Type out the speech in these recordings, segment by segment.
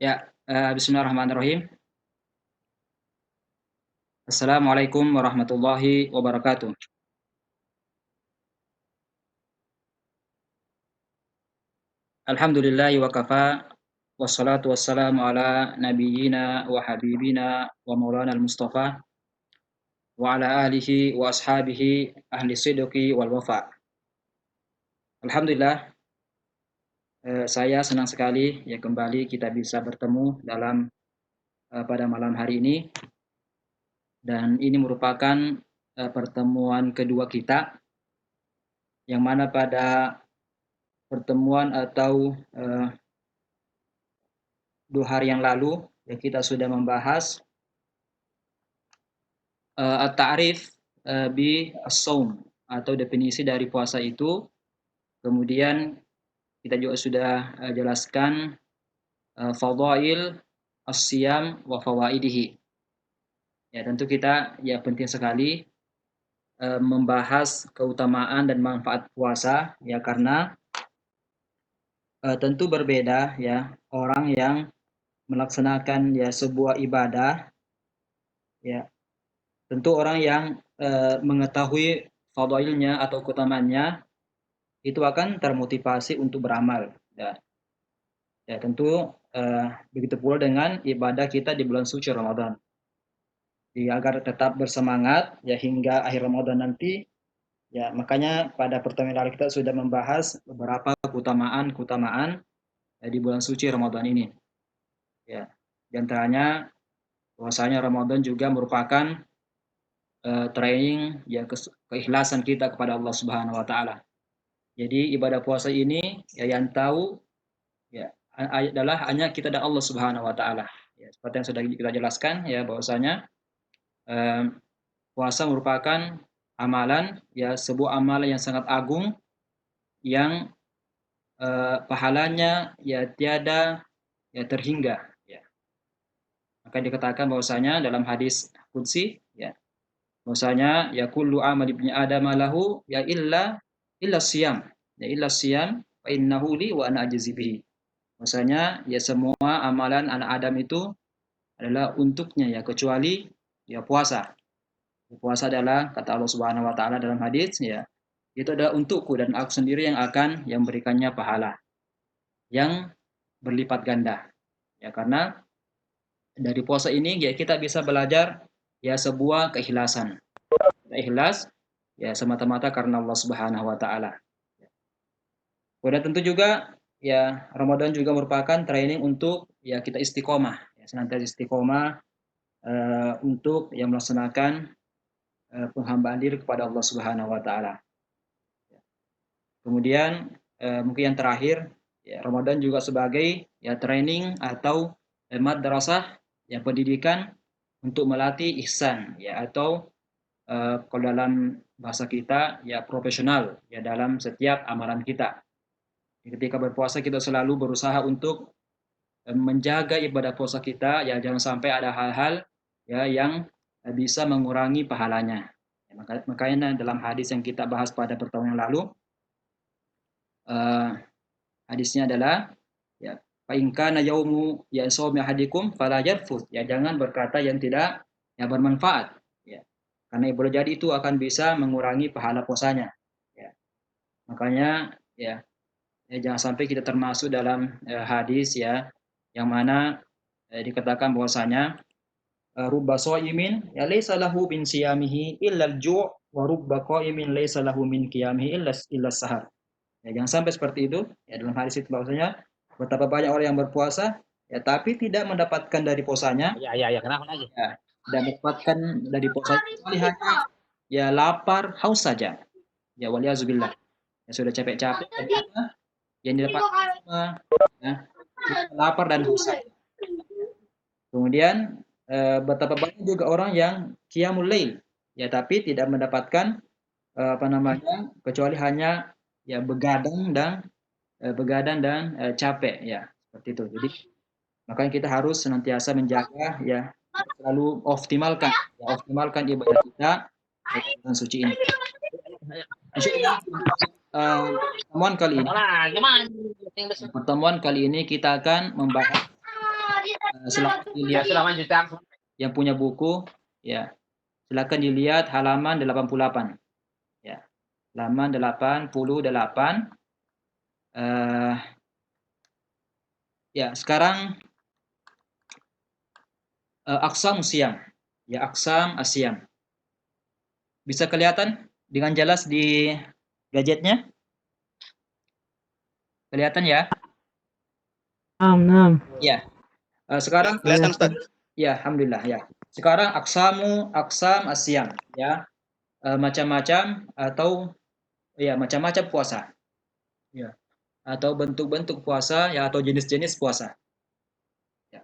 Ya, bismillahirrahmanirrahim. Assalamualaikum warahmatullahi wabarakatuh. Alhamdulillahi wa kafa, wassalatu wassalamu ala nabiyyina wa habibina wa maulana al-Mustafa wa ala alihi wa ashabihi ahli sidqi wal wafa. Alhamdulillah, saya senang sekali ya kembali kita bisa bertemu pada malam hari ini, dan ini merupakan pertemuan kedua kita, yang mana pada pertemuan atau 2 hari yang lalu ya kita sudah membahas at-ta'rif bi as-shaum atau definisi dari puasa itu. Kemudian kita juga sudah jelaskan fadhail as-siyam wa fawaidihi. Ya, tentu kita ya penting sekali membahas keutamaan dan manfaat puasa ya, karena tentu berbeda ya orang yang melaksanakan ya sebuah ibadah ya. Tentu orang yang mengetahui fadailnya atau keutamaannya itu akan termotivasi untuk beramal ya. Ya tentu begitu pula dengan ibadah kita di bulan suci Ramadan. Jadi agar tetap bersemangat ya hingga akhir Ramadan nanti ya, makanya pada pertemuan lalu kita sudah membahas beberapa keutamaan di bulan suci Ramadan ini. Ya, di antaranya bahwasanya Ramadan juga merupakan training ya keikhlasan kita kepada Allah Subhanahu wa taala. Jadi ibadah puasa ini ya yang tahu ya adalah hanya kita dan Allah Subhanahu wa taala. Ya, seperti yang sudah kita jelaskan ya bahwasanya puasa merupakan amalan ya, sebuah amalan yang sangat agung yang pahalanya ya tiada ya terhingga ya. Maka dikatakan bahwasanya dalam hadis qudsi ya, bahwasanya ya kullu amal ibni adam lahu ya illa siyam, ya illa siyam fa innahu li wa ana ajzi bihi. Bahwasanya ya semua amalan anak Adam itu adalah untuknya ya, kecuali ya puasa. Puasa adalah kata Allah Subhanahu wa taala dalam hadis ya, itu adalah untukku dan aku sendiri yang akan yang memberikannya pahala yang berlipat ganda. Ya karena dari puasa ini ya kita bisa belajar ya sebuah keikhlasan. Ikhlas ya semata-mata karena Allah Subhanahu wa taala. Kemudian tentu juga ya Ramadan juga merupakan training untuk ya kita istiqomah, ya, senantiasa istiqomah untuk yang melaksanakan penghambaan diri kepada Allah Subhanahu wa taala. Kemudian mungkin yang terakhir ya Ramadan juga sebagai ya training atau madrasah ya pendidikan untuk melatih ihsan ya, atau kalau dalam bahasa kita ya profesional ya dalam setiap amalan kita. Ketika berpuasa kita selalu berusaha untuk menjaga ibadah puasa kita ya, jangan sampai ada hal-hal ya yang bisa mengurangi pahalanya. Ya, makanya dalam hadis yang kita bahas pada pertemuan yang lalu, hadisnya adalah ya fa in kana yaumu ya shaumi ahadikum fala yarfuth, ya jangan berkata yang tidak ya bermanfaat ya. Karena boleh jadi itu akan bisa mengurangi pahala puasanya. Ya. Makanya ya, jangan sampai kita termasuk dalam hadis ya yang mana dikatakan bahwasanya rubba shaimin ya laisa lahu min siyamihi illa al-ju' wa rubba qaimin laisa lahu min qiyamihi illa sahar. Ya, jangan sampai seperti itu. Ya, dalam hadis itu bahwasanya betapa banyak orang yang berpuasa ya tapi tidak mendapatkan dari puasanya. Ya, kenapa lagi? Ya, tidak mendapatkan dari puasanya kecuali hanya ya lapar, haus saja. Ya waliyazubillah. Ya, sudah capek-capek ternyata yang didapatkan cuma ya, lapar dan haus saja. Kemudian betapa banyak juga orang yang qiyamul lail ya tapi tidak mendapatkan apa namanya kecuali hanya ya begadang dan capek ya, seperti itu. Jadi makanya kita harus senantiasa menjaga ya, selalu optimalkan ibadah kita di bulan suci ini. Insyaallah pertemuan kali ini kita akan membahas silakan dilihat yang punya buku, ya. Silakan dilihat halaman 88. Ya. Halaman 88. Ya, sekarang aqsam siam. Ya, aqsam asyam. Bisa kelihatan dengan jelas di gadgetnya? Kelihatan ya? Naam. Ya. Sekarang Kelihatan Ustaz. ya, alhamdulillah ya. Sekarang aqsam asyam ya. Macam-macam atau ya macam-macam puasa. Ya. Atau bentuk-bentuk puasa ya atau jenis-jenis puasa. Ya.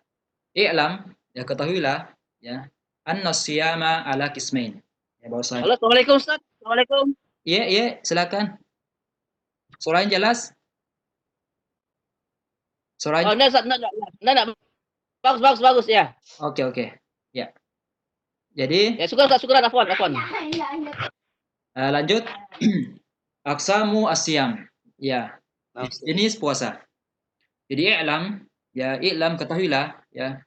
I'lam, ya ketahuilah ya. An-siyama ala qismain. Ya, bahwasanya. Halo, Assalamualaikum Ustaz. Assalamualaikum. Iya, iya, silakan. Suaranya jelas? Suaranya. Oh, enggak, Ustaz, enggak. Bagus ya. Oke, oke. Ya. Jadi, Ya, syukur, afwan. lanjut. Aksamu asyam. Ya. Jenis puasa. Jadi i'lam ketahuilah ya.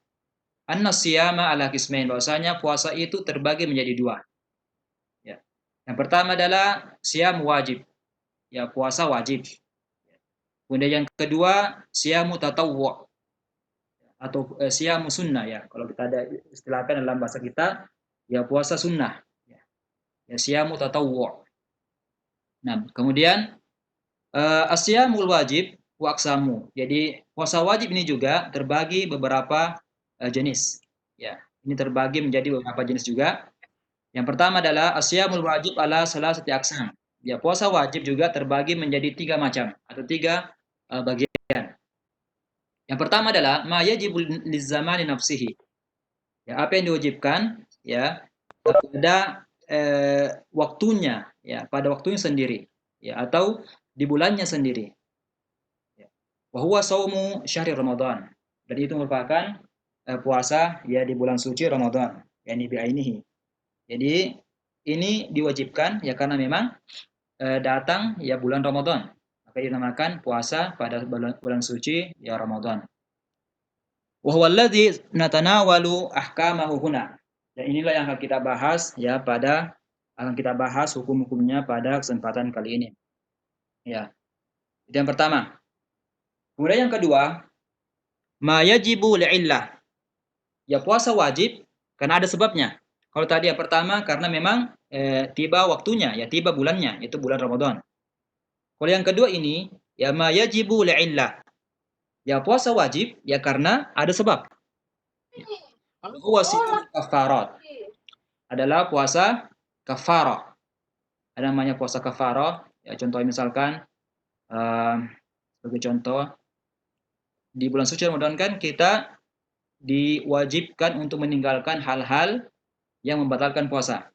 An-siyama ala qismain, bahwasanya puasa itu terbagi menjadi dua. Ya. Yang pertama adalah siyam wajib. Ya, puasa wajib. Kemudian yang kedua, siyamu tatawwu atau siyamu sunnah ya. Kalau kita ada istilahkan dalam bahasa kita, ya puasa sunnah. Ya, siyamu tatawwu. Nah, kemudian asyamul wajib wa aqsamu. Jadi puasa wajib ini juga terbagi beberapa jenis. Ya, ini terbagi menjadi beberapa jenis juga. Yang pertama adalah asyamul wajib ala salasati aqsam. Ya, puasa wajib juga terbagi menjadi 3 macam atau 3 bagian. Yang pertama adalah ma yajibul lizamani nafsihi. Ya, apa yang diwajibkan ya pada waktunya ya, pada waktunya sendiri ya atau di bulannya sendiri. Wa huwa shaumu syahri Ramadan. Dan itu merupakan puasa ya di bulan suci Ramadan, yakni bi'ainihi. Jadi ini diwajibkan ya karena memang datang ya bulan Ramadan. Maka dinamakan puasa pada bulan suci ya Ramadan. Wa huwa alladzi natanawalu ahkamahu huna. Dan inilah yang akan kita bahas ya akan kita bahas hukum-hukumnya pada kesempatan kali ini. Ya. Itu yang pertama. Kemudian yang kedua, ma yajibu li'illah. Ya puasa wajib karena ada sebabnya. Kalau tadi yang pertama karena memang tiba waktunya, ya tiba bulannya, yaitu bulan Ramadan. Kalau yang kedua ini, ya ma yajibu li'illah. Ya puasa wajib ya karena ada sebab. Huwa kafarat. Adalah puasa kafarah. Ada namanya puasa kafarah. Ya contoh misalkan sebagai contoh di bulan suci Ramadan kan kita diwajibkan untuk meninggalkan hal-hal yang membatalkan puasa.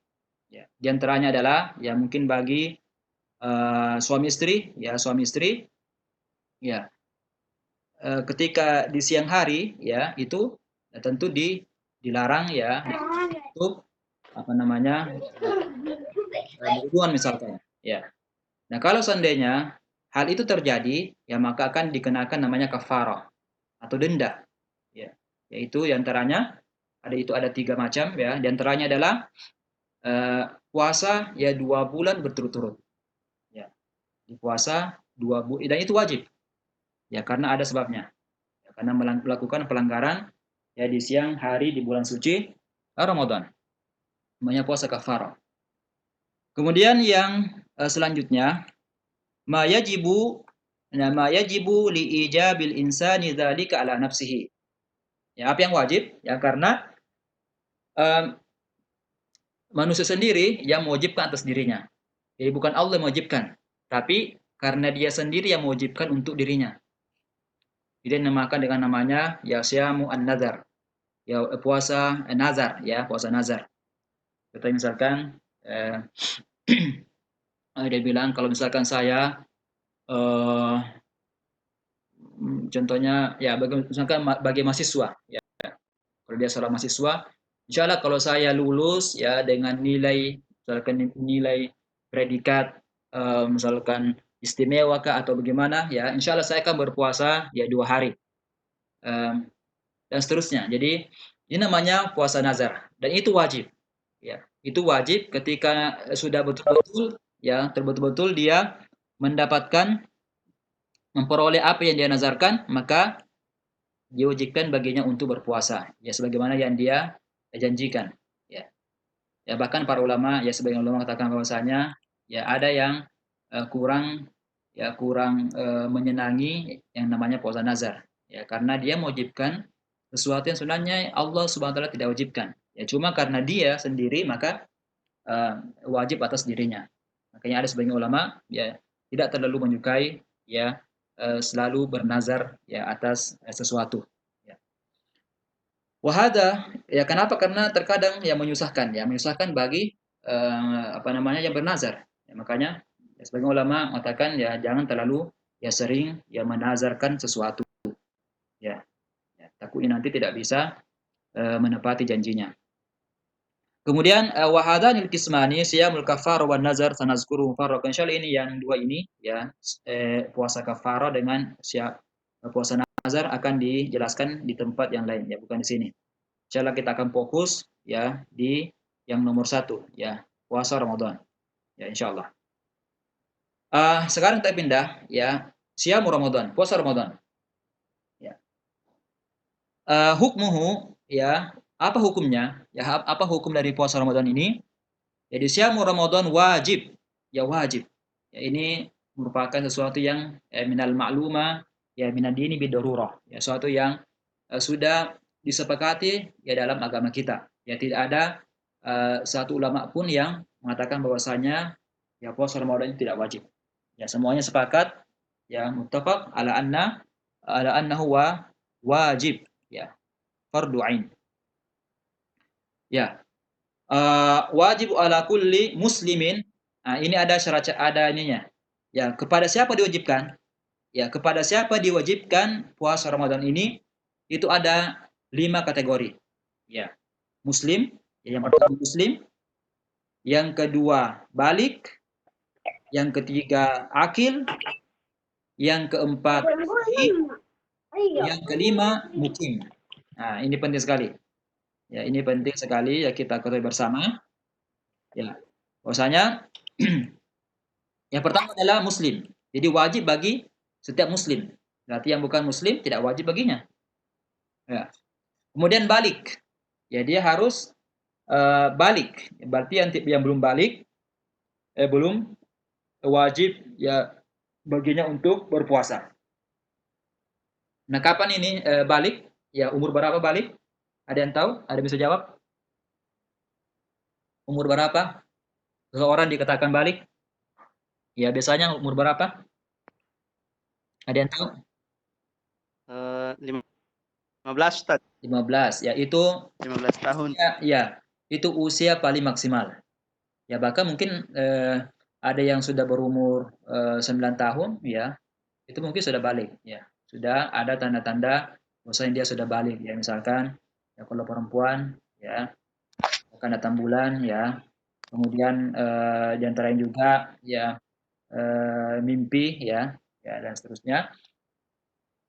Ya, di antaranya adalah ya mungkin bagi suami istri, ya ketika di siang hari ya itu ya, tentu dilarang ya untuk apa namanya berhubungan misalkan. Ya. Nah kalau seandainya hal itu terjadi ya maka akan dikenakan namanya kafarah atau denda. Ya, yaitu diantaranya ada 3 macam ya. Diantaranya adalah puasa ya 2 bulan berturut-turut. Ya, di puasa 2 bulan dan itu wajib. Ya, karena ada sebabnya. Ya, karena melakukan pelanggaran ya di siang hari di bulan suci Ramadan. Namanya puasa kafarah. Kemudian yang selanjutnya ma yajibu li ijabil insani dzalika ala nafsihi. Ya, apa yang wajib? Ya karena manusia sendiri yang mewajibkan atas dirinya. Jadi bukan Allah yang mewajibkan, tapi karena dia sendiri yang mewajibkan untuk dirinya. Jadi dinamakan dengan namanya ya syamu an-nazar. Ya puasa nazar ya, puasa nazar. Kita misalkan dia bilang kalau misalkan saya contohnya ya misalkan bagi mahasiswa ya. Kalau dia seorang mahasiswa, insya Allah kalau saya lulus ya dengan nilai misalkan nilai predikat misalkan istimewa kah atau bagaimana ya insya Allah saya akan berpuasa ya 2 hari dan seterusnya. Jadi ini namanya puasa nazar dan itu wajib. Ya, itu wajib ketika sudah betul-betul ya, betul-betul dia mendapatkan memperoleh apa yang dia nazarkan, maka diwajibkan baginya untuk berpuasa. Ya sebagaimana yang dia janjikan. Ya. Ya bahkan para ulama ya sebagian ulama katakan bahwasanya ya ada yang kurang menyenangi yang namanya puasa nazar. Ya karena dia mewajibkan sesuatu yang sebenarnya Allah Subhanahu wa taala tidak wajibkan. Ya cuma karena dia sendiri maka eh, wajib atas dirinya. Makanya ada sebagian ulama ya tidak terlalu menyukai ya selalu bernazar ya atas sesuatu. Ya. Wahada ya kenapa? Karena terkadang ya menyusahkan bagi apa namanya yang bernazar. Ya, makanya ya, sebagian ulama mengatakan ya jangan terlalu ya sering ya menazarkan sesuatu ya. Ya takutnya nanti tidak bisa menepati janjinya. Kemudian wahadanil kismani siyamul kafar wan nazar sanazkuru mufarraqan. Insyaallah ini yang dua ini ya puasa kafara dengan puasa nazar akan dijelaskan di tempat yang lain ya bukan di sini. Insyaallah kita akan fokus ya di yang nomor satu ya puasa Ramadan ya insyaallah. Sekarang kita pindah ya siamu Ramadan puasa Ramadan. Ya. Hukmuhu ya apa hukumnya ya apa hukum dari puasa Ramadan ini? Jadi siamu Ramadan wajib, ya wajib. Ya, ini merupakan sesuatu yang minal ma'luma, ya minad dini bidururah. Ya, sesuatu yang sudah disepakati ya dalam agama kita. Ya tidak ada satu ulama pun yang mengatakan bahwasanya ya puasa Ramadan itu tidak wajib. Ya semuanya sepakat ya muttafaq ala annahu wajib ya fardu ain. Ya, wajib ala kulli muslimin. Nah, ini ada syarat ada ininya. Ya, kepada siapa diwajibkan? Ya, kepada siapa diwajibkan puasa Ramadan ini? Itu ada 5 kategori. Ya, muslim, ya, yang pertama muslim, yang kedua balik, yang ketiga akil, yang keempat sahih, yang kelima mukim. Nah, ini penting sekali. Ya, ini penting sekali ya kita ketahui bersama. Ya, bahwasanya yang pertama adalah muslim. Jadi wajib bagi setiap muslim. Berarti yang bukan muslim tidak wajib baginya. Ya. Kemudian balik. Ya dia harus balik. Berarti yang belum balik belum wajib ya baginya untuk berpuasa. Nah, kapan ini balik? Ya umur berapa balik? Ada yang tahu? Ada yang bisa jawab? Umur berapa seseorang dikatakan balik? Ya biasanya umur berapa? Ada yang tahu? 15 Ustaz. 15. Ya itu 15 tahun. ya itu usia paling maksimal. Ya bahkan mungkin ada yang sudah berumur 9 tahun ya, itu mungkin sudah balik ya. Sudah ada tanda-tanda bahwasanya dia sudah balik ya. Misalkan ya kalau perempuan ya akan datang bulan ya. Kemudian di antara yang juga ya mimpi ya dan seterusnya.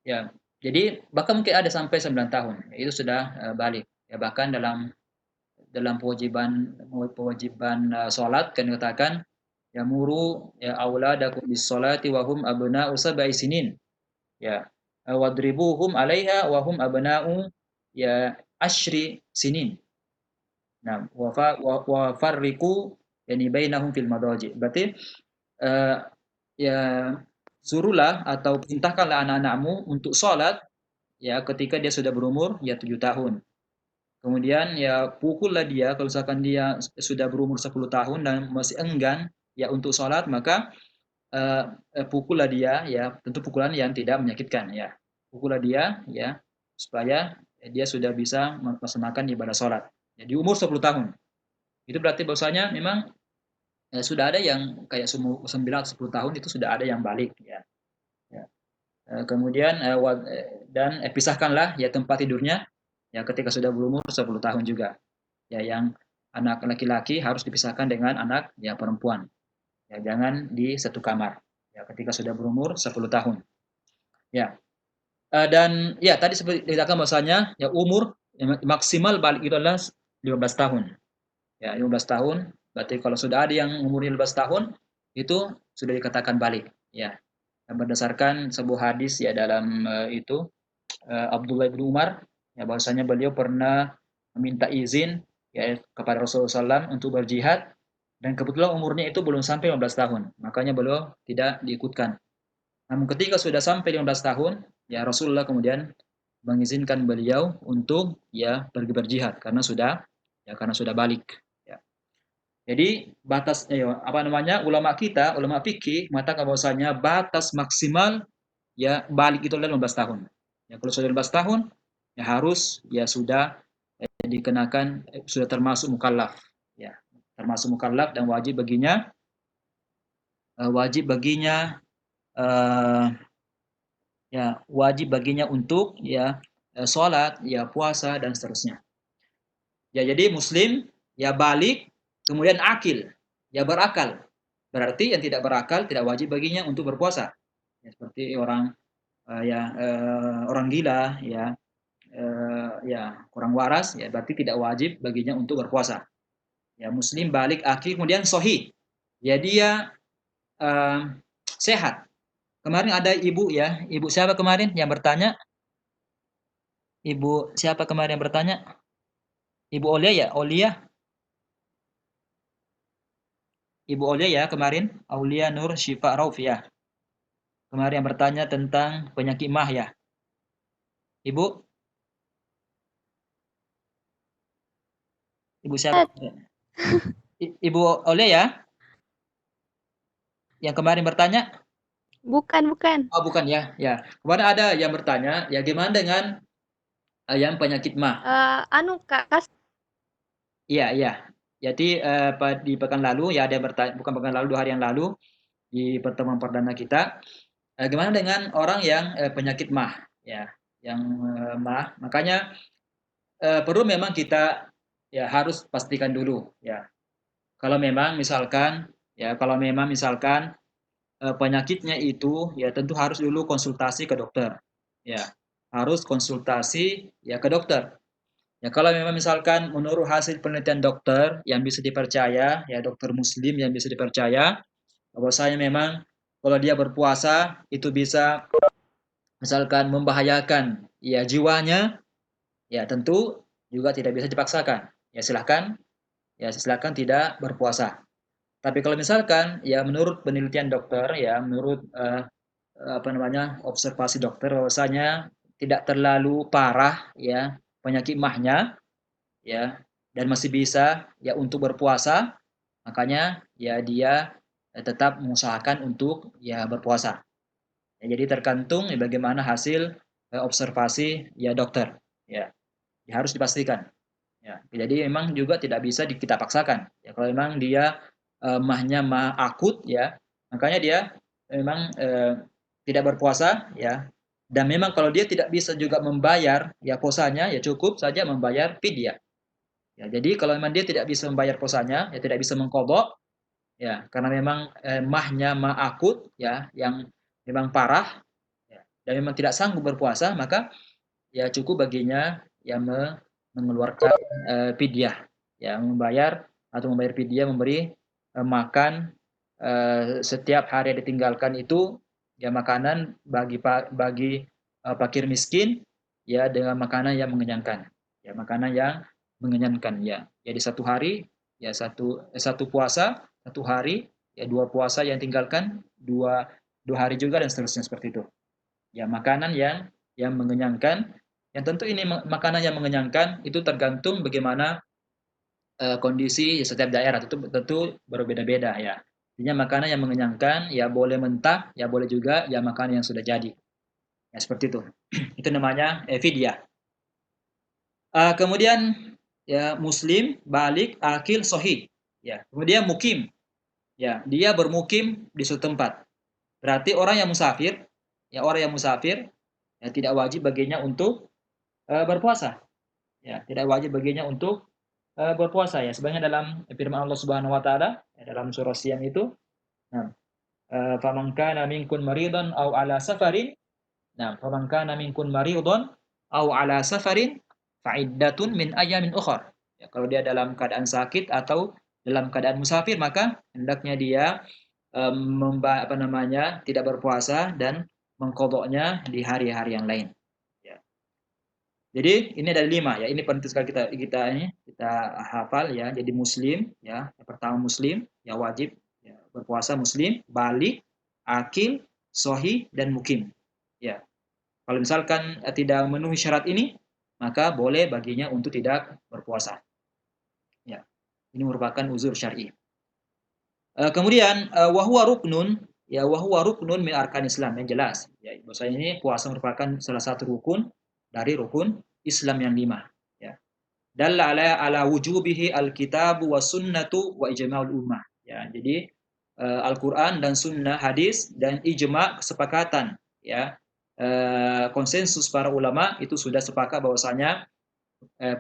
Ya. Jadi bahkan mungkin ada sampai 9 tahun. Ya, itu sudah balik. Ya bahkan dalam kewajiban salat kan dikatakan yamuru ya auladakum bis salati wa hum abna'u sab'i sinin ya wadribuhum 'alaiha wa hum abna'u ya asyri sinin. Nah, wa farriqu yani bainahum fil madaji. Berarti eh, ya suruhlah atau perintahkanlah anak-anakmu untuk salat ya ketika dia sudah berumur ya 7 tahun. Kemudian ya pukullah dia kalau misalkan dia sudah berumur 10 tahun dan masih enggan ya untuk sholat maka pukullah dia ya tentu pukulan yang tidak menyakitkan ya. Pukullah dia ya supaya dia sudah bisa melaksanakan ibadah sholat. Ya, di umur 10 tahun. Itu berarti bahwasanya memang sudah ada yang kayak 9 10 tahun itu sudah ada yang balik ya. Ya. Kemudian dan pisahkanlah ya tempat tidurnya ya ketika sudah berumur 10 tahun juga. Ya yang anak laki-laki harus dipisahkan dengan anak ya perempuan. Ya jangan di satu kamar. Ya ketika sudah berumur 10 tahun. Ya. Dan ya tadi seperti dikatakan bahwasanya ya umur maksimal balik itu adalah 15 tahun. Ya, 15 tahun. Berarti kalau sudah ada yang umurnya 15 tahun itu sudah dikatakan balik. Ya, berdasarkan sebuah hadis ya dalam Abdullah bin Umar ya bahwasanya beliau pernah meminta izin ya kepada Rasulullah SAW untuk berjihad dan kebetulan umurnya itu belum sampai 15 tahun. Makanya beliau tidak diikutkan. Namun ketika sudah sampai 15 tahun, ya Rasulullah kemudian mengizinkan beliau untuk ya pergi berjihad karena sudah balik. Ya. Jadi batas apa namanya ulama kita, ulama fikih mengatakan bahwasanya batas maksimal ya balik itu adalah 15 tahun. Ya kalau sudah 15 tahun ya harus ya sudah dikenakan sudah termasuk mukallaf. Ya, termasuk mukallaf dan wajib baginya uh, ya wajib baginya untuk ya sholat, ya puasa dan seterusnya. Ya jadi muslim ya balik kemudian akil, ya berakal. Berarti yang tidak berakal tidak wajib baginya untuk berpuasa. Ya, seperti orang gila ya kurang waras ya berarti tidak wajib baginya untuk berpuasa. Ya muslim balik akil kemudian sohi. Ya dia uh, sehat. Kemarin ada ibu ya, ibu siapa kemarin yang bertanya? Ibu siapa kemarin yang bertanya? Ibu Olia ya? Olia? Ibu Olia ya kemarin? Aulia Nur Syifa Rauf ya. Kemarin yang bertanya tentang penyakit mah ya. Ibu? Ibu siapa? Ibu Olia ya? Yang kemarin bertanya? Bukan, bukan. Oh bukan ya. Ya. Kemarin ada yang bertanya, ya gimana dengan yang penyakit mah? Kak, Iya, iya. Jadi di pekan lalu ya ada yang bertanya, bukan pekan lalu 2 hari yang lalu di pertemuan perdana kita, gimana dengan orang yang penyakit mah, ya, yang mah. Makanya perlu memang kita ya harus pastikan dulu, ya. Kalau memang misalkan penyakitnya itu ya tentu harus dulu konsultasi ke dokter, ya. Harus konsultasi ya ke dokter. Ya kalau memang misalkan menurut hasil penelitian dokter yang bisa dipercaya, ya dokter muslim yang bisa dipercaya, bahwasanya memang kalau dia berpuasa itu bisa misalkan membahayakan ya jiwanya, ya tentu juga tidak bisa dipaksakan. Ya silahkan tidak berpuasa. Tapi kalau misalkan ya menurut penelitian dokter ya menurut observasi dokter bahwasanya tidak terlalu parah ya penyakit mahnya ya dan masih bisa ya untuk berpuasa, makanya ya dia tetap mengusahakan untuk ya berpuasa. Ya, jadi tergantung ya, bagaimana hasil observasi ya dokter. Ya, ya harus dipastikan. Ya, jadi memang juga tidak bisa kita paksakan. Ya, kalau memang dia mahnya mah akut ya, makanya dia memang tidak berpuasa ya. Dan memang kalau dia tidak bisa juga membayar ya puasanya ya cukup saja membayar fidyah. Ya, jadi kalau memang dia tidak bisa membayar puasanya, ya tidak bisa mengqadha, ya karena memang mahnya mah akut ya yang memang parah ya, dan memang tidak sanggup berpuasa, maka ya cukup baginya ya mengeluarkan fidyah, ya membayar fidyah memberi makan setiap hari yang ditinggalkan itu ya makanan bagi fakir miskin ya dengan makanan yang mengenyangkan. Ya makanan yang mengenyangkan ya. Jadi satu hari ya satu puasa, satu hari ya dua puasa yang tinggalkan, dua hari juga dan seterusnya seperti itu. Ya makanan yang mengenyangkan. Yang tentu ini makanan yang mengenyangkan itu tergantung bagaimana kondisi setiap daerah tentu berbeda-beda ya. Artinya makanan yang mengenyangkan ya boleh mentah, ya boleh juga ya makanan yang sudah jadi. Ya seperti itu. Itu namanya fidyah. Kemudian ya muslim, balik, akil, sohih. Ya. Kemudian mukim. Ya, dia bermukim di suatu tempat. Berarti orang yang musafir ya tidak wajib baginya untuk berpuasa. Ya, tidak wajib baginya untuk berpuasa ya. Sebenarnya dalam firman Allah Subhanahu wa taala ya, dalam surah Siam itu, nah, faman kana minkum maridan aw ala safarin Nah, faman kana minkum maridun aw ala safarin fa'iddatun min ayamin ukhra. Ya, kalau dia dalam keadaan sakit atau dalam keadaan musafir, maka hendaknya dia tidak berpuasa dan mengqadha'nya di hari-hari yang lain. Ya. Jadi ini ada 5 ya. Ini penting sekali kita hafal ya. Jadi muslim ya. Yang pertama muslim ya wajib ya, berpuasa muslim, baligh, akil, sahih dan mukim. Ya. Kalau misalkan tidak memenuhi syarat ini, maka boleh baginya untuk tidak berpuasa. Ya. Ini merupakan uzur syar'i. Kemudian wahwa ruknun ya wahwa ruknun min arkan Islam yang jelas. Ya, bahwasanya ini puasa merupakan salah satu rukun dari rukun Islam yang 5 ya. Dalla ala wujubihi alkitabu was sunnatu wa ijma'ul ummah. Ya, jadi Al-Qur'an dan sunnah, hadis dan ijma' kesepakatan ya. Konsensus para ulama itu sudah sepakat bahwasanya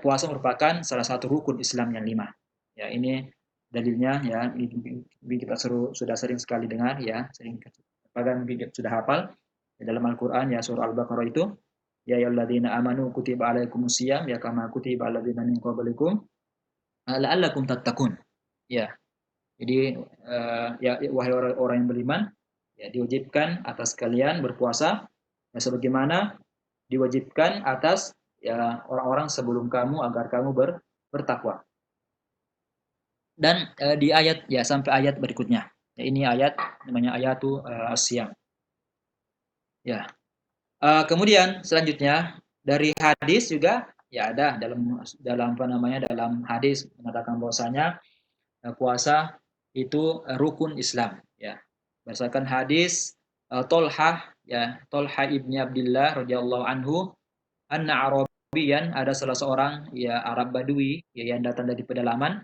puasa merupakan salah satu rukun Islam yang 5. Ya, ini dalilnya ya, ini kita sudah sering sekali dengar ya, bahkan sudah hafal ya, dalam Al-Qur'an ya surah Al-Baqarah itu ya ayyuhalladzina amanu kutiba alaikumusiyam ya kama kutiba aladzina min qablikum la'allakum tattaqun. Ya. Jadi ya wahai orang yang beriman ya diwajibkan atas kalian berpuasa ya, sebagaimana diwajibkan atas ya orang-orang sebelum kamu agar kamu bertakwa. Dan di ayat ya sampai ayat berikutnya. Ya, ini ayat namanya ayatu as-siyam. Ya. Kemudian selanjutnya dari hadis juga ya ada dalam dalam hadis mengatakan bahwasanya puasa itu rukun Islam ya. Berdasarkan hadis Tolha ibni Abdullah radhiyallahu anhu anna Arabiyan ada salah seorang ya Arab Badui ya, yang datang dari pedalaman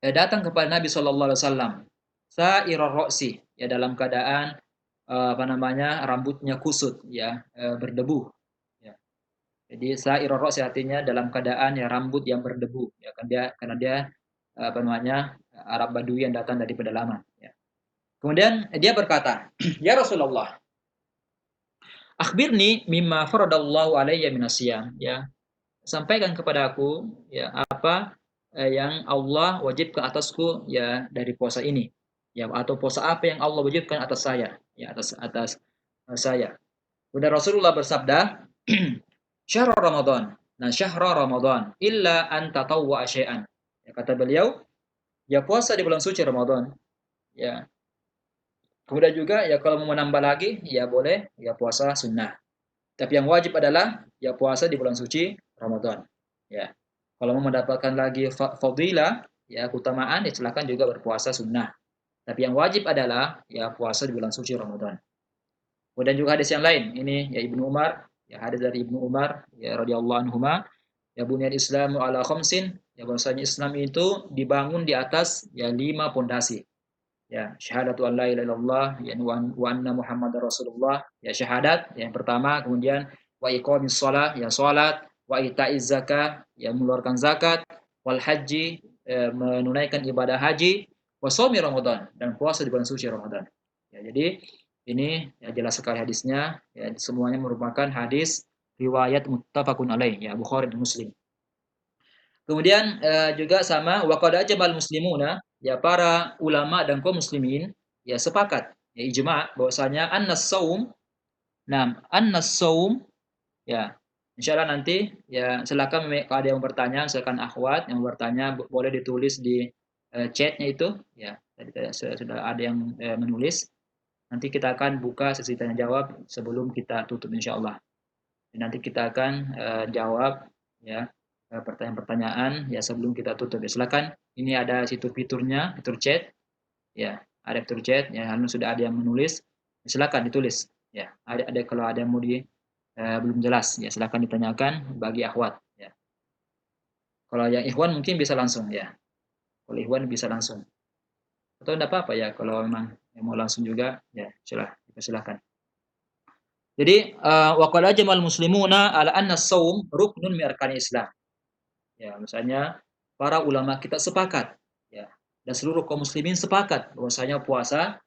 datang kepada Nabi Shallallahu Alaihi Wasallam sa'irar roksi ya dalam keadaan rambutnya kusut ya berdebu ya. Jadi sa'irar roksi artinya dalam keadaan ya rambut yang berdebu ya karena dia Arab Badui yang datang dari pedalaman ya. Kemudian dia berkata ya Rasulullah akhbirni mimma faradallahu alayya minasyam ya sampaikan kepada aku ya apa yang Allah wajibkan atasku ya dari puasa ini ya atau puasa apa yang Allah wajibkan atas saya ya atas saya. Kemudian Rasulullah bersabda syahrul Ramadan nah syahrul Ramadan illa an tatawwa syai'an ya, kata beliau ya puasa di bulan suci Ramadan ya. Kemudian juga ya kalau mau menambah lagi ya boleh ya puasa sunnah. Tapi yang wajib adalah ya puasa di bulan suci Ramadan. Ya. Kalau mau mendapatkan lagi fadilah, ya keutamaan, ya silakan juga berpuasa sunnah. Tapi yang wajib adalah ya puasa di bulan suci Ramadan. Kemudian juga hadis yang lain, ini ya Ibnu Umar, ya hadis dari Ibnu Umar, ya radhiyallahu anhuma, ya bunyal Islamu ala khamsin, ya bahwasanya Islam itu dibangun di atas ya 5 pondasi. Ya, syahadatu an la ilaha illallah ya wa anna Muhammadar Rasulullah, ya syahadat yang pertama, kemudian wa iqamis shalah ya salat, wa itaiz zakah ya mengeluarkan zakat, wal haji menunaikan ibadah haji, wa shaumi Ramadan dan puasa di bulan suci Ramadan. Ya, jadi ini ya jelas sekali hadisnya ya semuanya merupakan hadis riwayat muttafaqun alaih ya Bukhari dan Muslim. Kemudian juga sama waqad ajmal muslimuna ya para ulama dan kaum muslimin ya sepakat ya ijma bahwasanya annas saum ya insyaallah nanti ya silakan kalau ada yang bertanya silakan akhwat yang bertanya boleh ditulis di chatnya itu ya tadi sudah ada yang menulis nanti kita akan buka sesi tanya jawab sebelum kita tutup insyaallah nanti kita akan jawab ya pertanyaan-pertanyaan ya sebelum kita tutup ya silakan ini ada fitur-fiturnya fitur chat ya ada fitur chat ya sudah ada yang menulis silakan ditulis ya ada kalau ada yang mau belum jelas ya silakan ditanyakan bagi akhwat ya kalau yang ikhwan mungkin bisa langsung ya kalau ikhwan bisa langsung atau enggak apa-apa ya kalau memang yang mau langsung juga ya silakan jadi waqad ajmal muslimuna ala anna as-shaum ruknun min arkanil Islam. Ya, misalnya para ulama kita sepakat ya dan seluruh kaum muslimin sepakat bahwasanya puasa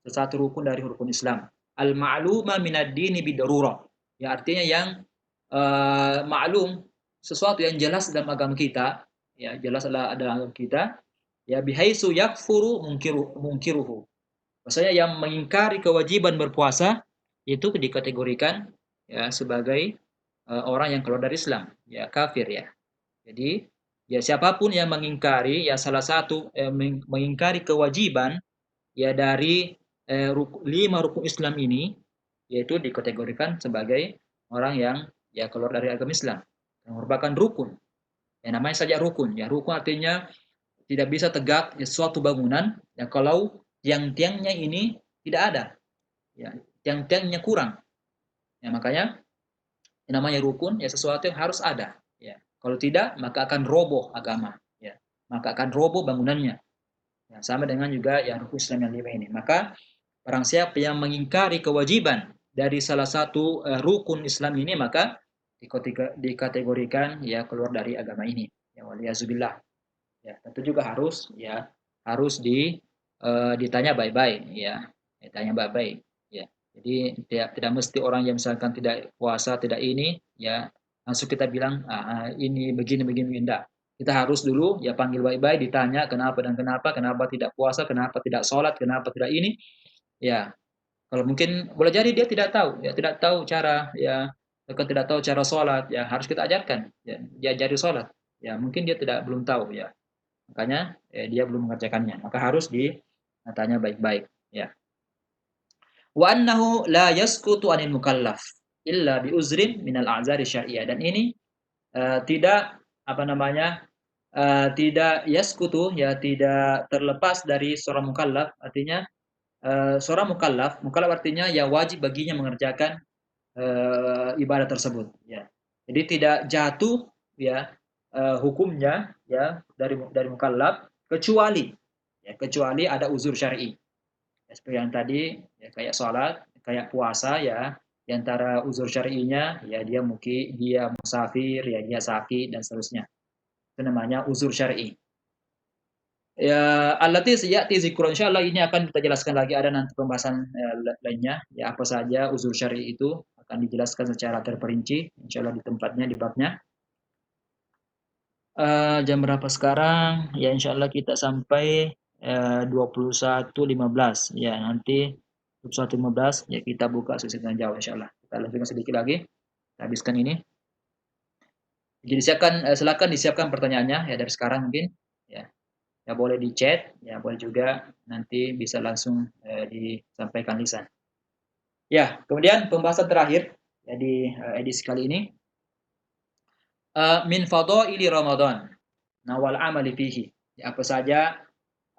satu rukun dari rukun Islam. al-ma'luma minad dini bidarurah. Ya, artinya yang maklum, sesuatu yang jelas dalam agama kita, ya jelas adalah dalam agama kita, ya bihaisu yakfuru mungkiruhu. Maksudnya yang mengingkari kewajiban berpuasa itu dikategorikan ya sebagai orang yang keluar dari Islam, ya kafir ya. Jadi ya siapapun yang mengingkari ya salah satu mengingkari kewajiban ya dari 5 rukun Islam ini, yaitu dikategorikan sebagai orang yang ya keluar dari agama Islam, yang merupakan rukun. Ya namanya saja rukun. Ya rukun artinya tidak bisa tegak ya, suatu bangunan ya kalau tiang-tiangnya ini tidak ada. Ya, tiang-tiangnya kurang. Ya makanya yang namanya rukun ya sesuatu yang harus ada. Ya. Kalau tidak maka akan roboh agama. Ya. Maka akan roboh bangunannya. Ya, sama dengan juga ya rukun Islam yang 5 ini. Maka barang siapa yang mengingkari kewajiban dari salah satu rukun Islam ini maka dikategorikan ya keluar dari agama ini. Ya waliyazubillah. Ya, tentu juga harus ditanya baik-baik ya. Ditanya baik-baik ya. Jadi tidak mesti orang yang misalkan tidak puasa, tidak ini ya langsung kita bilang ini begini enggak. Kita harus dulu ya panggil baik-baik, ditanya kenapa dan kenapa tidak puasa, kenapa tidak sholat, kenapa tidak ini. Ya, kalau mungkin boleh jadi dia tidak tahu, ya tidak tahu cara ya, bahkan tidak tahu cara sholat, ya harus kita ajarkan, ya diajari sholat. Ya mungkin dia belum tahu ya, makanya dia belum mengerjakannya. Maka harus ditanya baik-baik. Ya. Wa annahu la yasqutu anil mukallaf illa bi uzrin minal a'zari syar'iyyah. Dan ini tidak apa namanya tidak yasqutu ya tidak terlepas dari seorang mukallaf, artinya seorang mukallaf artinya ya wajib baginya mengerjakan ibadah tersebut ya. Jadi tidak jatuh ya hukumnya ya dari mukallaf kecuali ada uzur syar'i. Ya, seperti yang tadi ya, kayak sholat, kayak puasa ya, di antara uzur syar'inya ya dia musafir, ya dia sakit dan seterusnya. Itu namanya uzur syar'i. Ya, allati sayati zikru, insyaallah ini akan kita jelaskan lagi, ada nanti pembahasan lainnya ya apa saja uzur syar'i itu akan dijelaskan secara terperinci insyaallah di tempatnya di babnya. Jam berapa sekarang? Ya insyaallah kita sampai 21.15 ya, nanti 21.15 ya kita buka sesi tanya jawab insyaallah. Kita lanjutkan sedikit lagi. Kita habiskan ini. Jadi silakan disiapkan pertanyaannya ya dari sekarang mungkin ya. Ya boleh di chat, ya boleh juga nanti bisa langsung disampaikan lisan. Ya, kemudian pembahasan terakhir ya di edisi kali ini min fadaili Ramadan. Nawal amali fihi. Ya, apa saja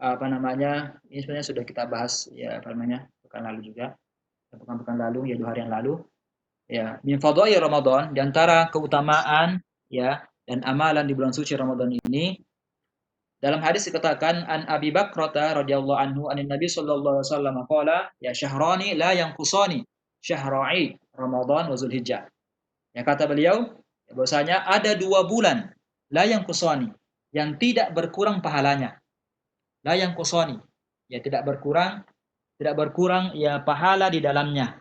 apa namanya? Ini sebenarnya sudah kita bahas ya apa namanya? Pekan lalu juga. Pekan lalu ya 2 hari yang lalu. Ya, min fadaili Ramadan, di antara keutamaan ya dan amalan di bulan suci Ramadan ini. Dalam hadis dikatakan an Abi Bakrata radhiyallahu anhu anin Nabi sallallahu alaihi wasallam qala ya syahrani la yanqusani syahra'i Ramadan wa Zulhijjah. Ya kata beliau bahwasanya ada 2 bulan la yanqusani yang tidak berkurang pahalanya. La yanqusani ya tidak berkurang ya pahala di dalamnya.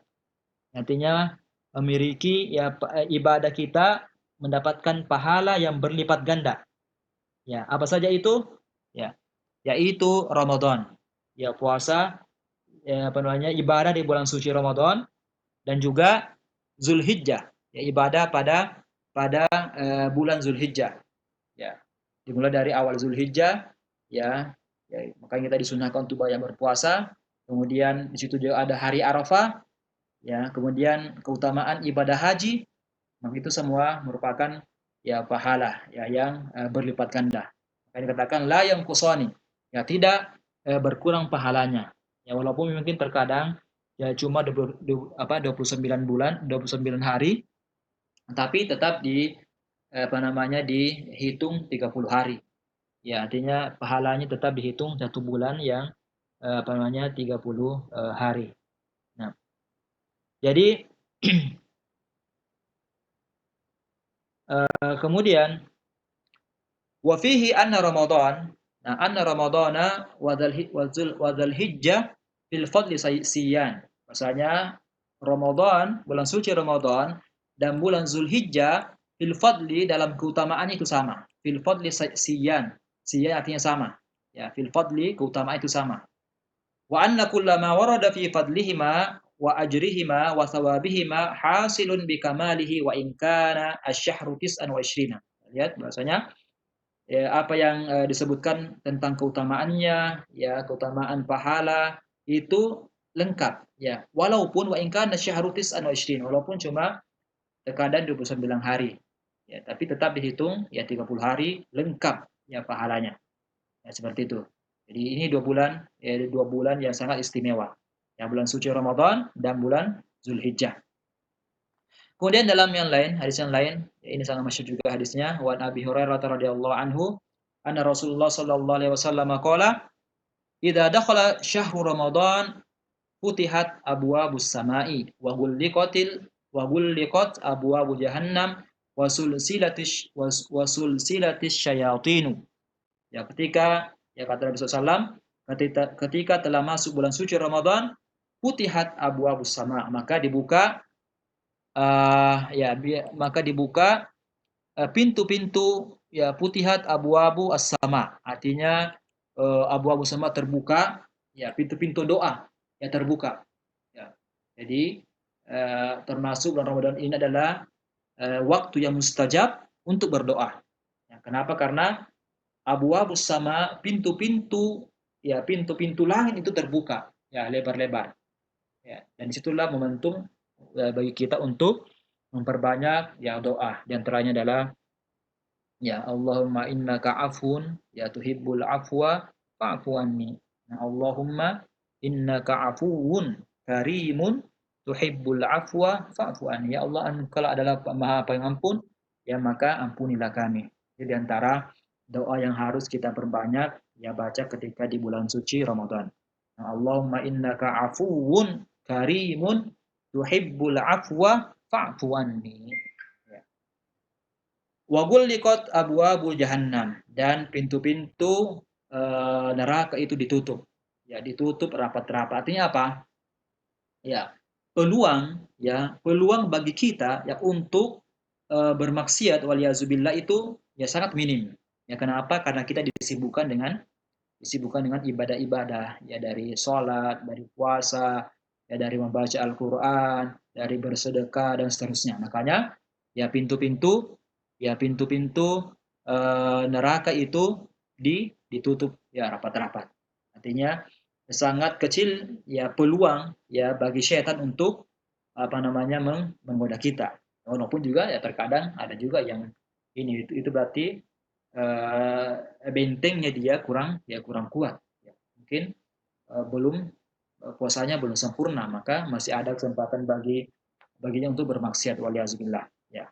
Artinya memiliki ya ibadah kita mendapatkan pahala yang berlipat ganda. Ya, apa saja itu? Ya, yaitu Ramadan. Ya, puasa ya apa namanya? Ibadah di bulan suci Ramadan dan juga Zulhijjah. Ya, ibadah pada bulan Zulhijjah. Ya. Dimulai dari awal Zulhijjah ya, makanya kita disunahkan untuk banyak berpuasa. Kemudian di situ juga ada hari Arafah. Ya, kemudian keutamaan ibadah haji. Maka itu semua merupakan ya pahala ya yang berlipat ganda. Makanya dikatakan la yang kusoni, ya tidak berkurang pahalanya. Ya walaupun mungkin terkadang ya cuma 29 bulan, 29 hari, tapi tetap dihitung 30 hari. Ya artinya pahalanya tetap dihitung 1 bulan yang 30 hari. Nah, jadi kemudian wa fihi anna Ramadan, nah anna Ramadana wa dzul hijjah fil fadli siyan. Maksudnya Ramadan, bulan suci Ramadan dan bulan Zulhijjah fil fadli dalam keutamaan itu sama. Fil fadli siyan. Siyan artinya sama. Ya, fil fadli keutamaan itu sama. Wa anna kullama warada fi fadlihima wa ajrihima wa thawabihima hasilun bi kamalihi wa in kana asy-syahru 29. Lihat bahasanya ya, apa yang disebutkan tentang keutamaannya, ya keutamaan pahala itu lengkap, ya. Walaupun wa in kana syahru 29, walaupun cuma terkadang 29 hari. Ya, tapi tetap dihitung ya 30 hari lengkap ya pahalanya. Ya, seperti itu. Jadi ini 2 bulan, ya 2 bulan yang sangat istimewa. Ya, bulan suci Ramadan dan bulan Zulhijjah. Kemudian dalam yang lain, hadis yang lain, ya ini sangat masyhur juga hadisnya, wa Abi Hurairah radhiyallahu anhu, anna Rasulullah sallallahu alaihi wasallam qala, "Idza dakhala syahru Ramadan, futihat abwabus samai wa ghulliqat abwabu jahannam wa sulsilatis syayatinu." Ya, ketika ya kata Nabi SAW, ketika telah masuk bulan suci Ramadan, futihat abwabus sama, maka dibuka pintu-pintu ya putihat abu-abu as-sama, artinya abu-abu sama terbuka, ya pintu-pintu doa ya terbuka. Ya. Jadi termasuk bulan Ramadan ini adalah waktu yang mustajab untuk berdoa. Ya, kenapa? Karena abu-abu sama pintu-pintu langit itu terbuka ya lebar-lebar. Ya, dan disitulah momentum bagi kita untuk memperbanyak ya doa. Di antaranya adalah ya Allahumma innaka afun ya tuhibbul afwa fa'fu anni. Nah, Allahumma innaka afuwun karimun tuhibbul afwa fa'fu anni. Ya Allah, Engkau adalah Maha Pengampun, ya maka ampunilah kami. Jadi di antara doa yang harus kita perbanyak ya baca ketika di bulan suci Ramadan. Nah, Allahumma innaka afuwun karimun tuhibbul afwa fa'fu anni. Wa ghulliqat abwabu jahannam, dan pintu-pintu neraka itu ditutup. Ya, ditutup rapat-rapat. Artinya apa? Ya, peluang bagi kita ya untuk bermaksiat waliyazubillah itu ya sangat minim. Ya, kenapa? Karena kita disibukkan dengan ibadah-ibadah ya, dari sholat, dari puasa, ya dari membaca Al-Qur'an, dari bersedekah dan seterusnya. Makanya ya pintu-pintu neraka itu ditutup ya rapat-rapat. Artinya sangat kecil ya peluang ya bagi setan untuk menggoda kita. Walaupun juga ya terkadang ada juga yang itu berarti bentengnya dia kurang kuat. Ya, mungkin puasanya belum sempurna, maka masih ada kesempatan baginya untuk bermaksiat waliyazubillah. Ya.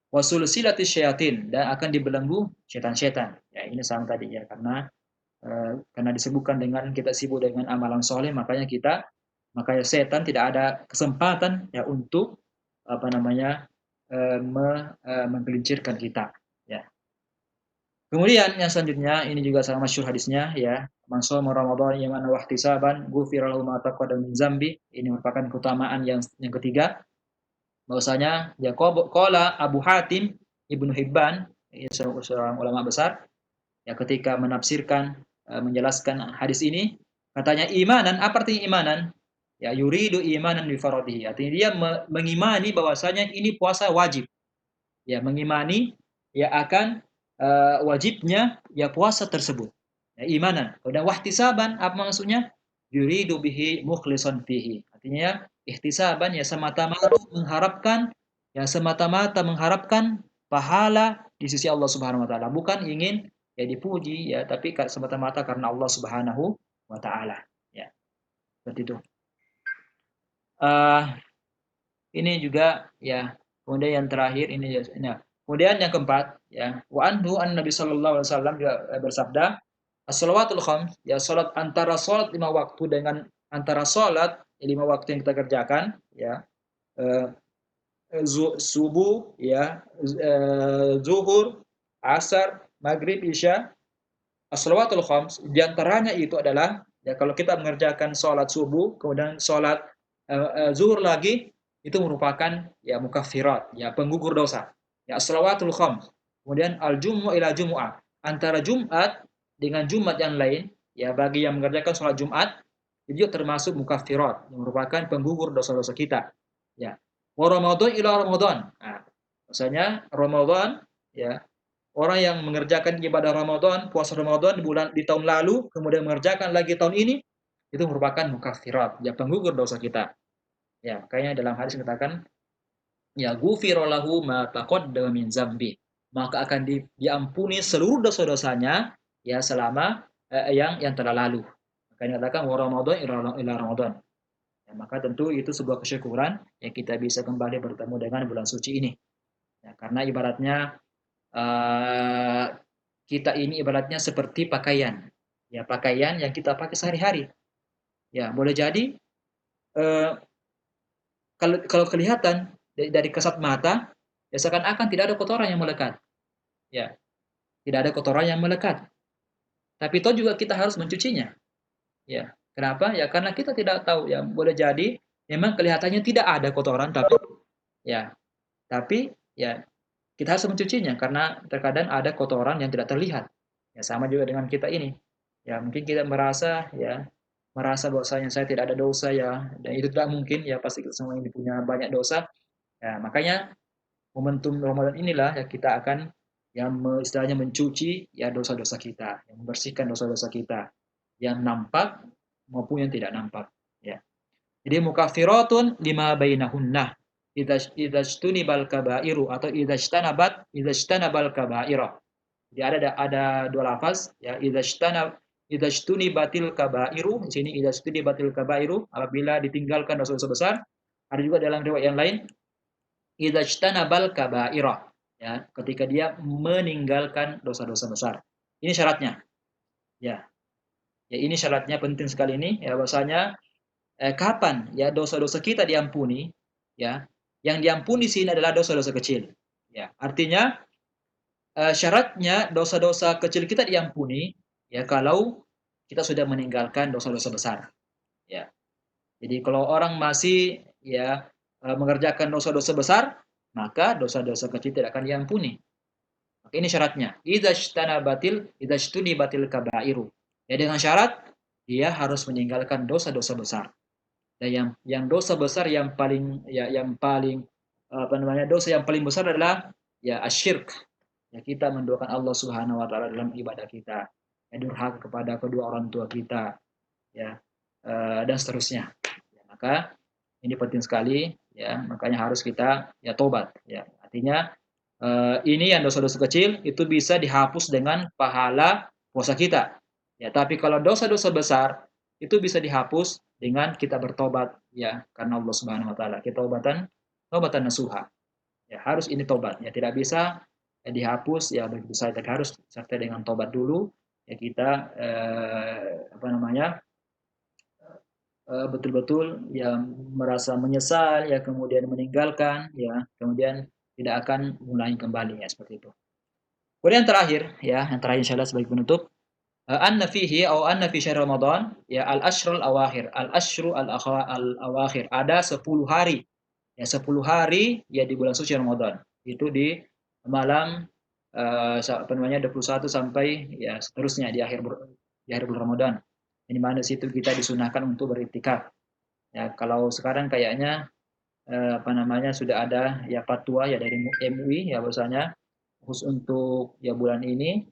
Wasulsilati syayatin, dan akan dibelenggu setan-setan. Ya, ini sama tadi ya, karena disebutkan dengan kita sibuk dengan amalan soleh, makanya setan tidak ada kesempatan ya untuk menggelincirkan kita. Ya. Kemudian yang selanjutnya ini juga sangat masyhur hadisnya ya, man shoma Ramadan imanan wa ihtisaban ghufira lahu ma taqaddama min zambi. Ini merupakan keutamaan yang ketiga, bahwasanya ya qala Abu Hatim Ibnu Hibban, seorang ulama besar, ya ketika menafsirkan menjelaskan hadis ini, katanya imanan, apa artinya imanan? Ya yuridu imanan bi faradihi. Artinya dia mengimani bahwasanya ini puasa wajib. Ya, mengimani ya akan wajibnya ya puasa tersebut. Ya, imanan. Kemudian wahtisaban, apa maksudnya? Yuridu bihi mukhlishan fihi. Artinya ihtisaban ya semata-mata mengharapkan pahala di sisi Allah Subhanahu wa taala, bukan ingin ya dipuji ya, tapi semata-mata karena Allah Subhanahu wa taala. Ya. Seperti itu. Ini juga ya, kemudian yang terakhir ini ya. Kemudian yang keempat ya, wa anhu Nabi sallallahu alaihi wasallam juga bersabda, as-shalawatul khams, ya salat antara salat 5 waktu dengan antara salat 5 waktu yang kita kerjakan ya, subuh ya, zuhur, asar, maghrib, isya, as-shalawatul khams, di antaranya itu adalah ya kalau kita mengerjakan salat subuh, kemudian salat zuhur lagi, itu merupakan ya mukaffirat, ya penggugur dosa. Ya as-salawatul khams. Kemudian al-jumu'ah ila jumu'ah. Antara Jumat dengan Jumat yang lain, ya bagi yang mengerjakan sholat Jumat, itu juga termasuk mukaffirat, yang merupakan penggugur dosa-dosa kita. Ya. Wa Ramadan ila Ramadan. Nah, maksudnya Ramadan, ya orang yang mengerjakan ibadah Ramadan, puasa Ramadan di tahun lalu, kemudian mengerjakan lagi tahun ini, itu merupakan mukaffirat, ya penggugur dosa kita. Ya, makanya dalam hadis dikatakan ya ghufira lahu ma taqaddama min zambi. Maka akan diampuni seluruh dosa-dosanya ya selama yang telah lalu. Makanya dikatakan wa Ramadan ila Ramadan. Ya, maka tentu itu sebuah kesyukuran yang kita bisa kembali bertemu dengan bulan suci ini. Ya, karena ibaratnya uh, kita ini ibaratnya seperti pakaian. Ya, pakaian yang kita pakai sehari-hari. Ya, boleh jadi uh, kalau kelihatan dari kasat mata, ya seakan-akan tidak ada kotoran yang melekat. Ya, tidak ada kotoran yang melekat. Tapi toh juga kita harus mencucinya. Ya, kenapa? Ya karena kita tidak tahu. Ya, boleh jadi memang kelihatannya tidak ada kotoran, tapi ya kita harus mencucinya karena terkadang ada kotoran yang tidak terlihat. Ya, sama juga dengan kita ini. Ya, mungkin kita merasa bahwasanya saya tidak ada dosa ya, dan itu tidak mungkin ya pasti kita semua ini punya banyak dosa. Ya, makanya momentum Ramadan inilah ya kita akan yang istilahnya mencuci ya dosa-dosa kita, yang membersihkan dosa-dosa kita yang nampak maupun yang tidak nampak. Ya. Jadi mukaffiratun lima bainahunna idza kabairu atau idza kabaira. Jadi ada dua lafaz ya batil kabairu di sini batil kabairu apabila ditinggalkan dosa-dosa besar. Ada juga dalam riwayat yang lain idzajtanabal kaba'irah ya ketika dia meninggalkan dosa-dosa besar. Ini syaratnya. Ya. Ya ini syaratnya penting sekali ini ya bahwasanya kapan ya dosa-dosa kita diampuni ya. Yang diampuni sini adalah dosa-dosa kecil. Ya, artinya syaratnya dosa-dosa kecil kita diampuni ya kalau kita sudah meninggalkan dosa-dosa besar. Ya. Jadi kalau orang masih ya mengerjakan dosa-dosa besar, maka dosa-dosa kecil tidak akan diampuni. Maka ini syaratnya. Batil kabairu. Ya dengan syarat dia harus meninggalkan dosa-dosa besar. Dan yang dosa besar yang paling dosa yang paling besar adalah ya asyirk. Ya kita mendoakan Allah Subhanahu wa taala dalam ibadah kita. Ya durhaka kepada kedua orang tua kita. Ya dan seterusnya. Ya, maka ini penting sekali ya, makanya harus kita ya tobat ya. Artinya ini yang dosa-dosa kecil itu bisa dihapus dengan pahala puasa kita. Ya, tapi kalau dosa-dosa besar itu bisa dihapus dengan kita bertobat ya karena Allah Subhanahu wa taala. Kita tobatan nasuha. Ya, harus ini tobat ya, tidak bisa ya, dihapus ya begitu saja, harus serta dengan tobat dulu ya kita betul-betul yang merasa menyesal ya kemudian meninggalkan ya kemudian tidak akan mulai kembali ya seperti itu. Kemudian yang terakhir insyaallah sebagai penutup anna fihi atau anna fi syahr Ramadan ya al-ashrul awakhir al-awakhir ada 10 hari ya 10 hari ya di bulan suci Ramadan itu di malam 21 sampai ya seterusnya di akhir bulan Ramadan. Di mana situ kita disunahkan untuk beriktikaf. Ya, kalau sekarang kayaknya sudah ada ya fatwa ya dari MUI ya bahwasanya khusus untuk ya bulan ini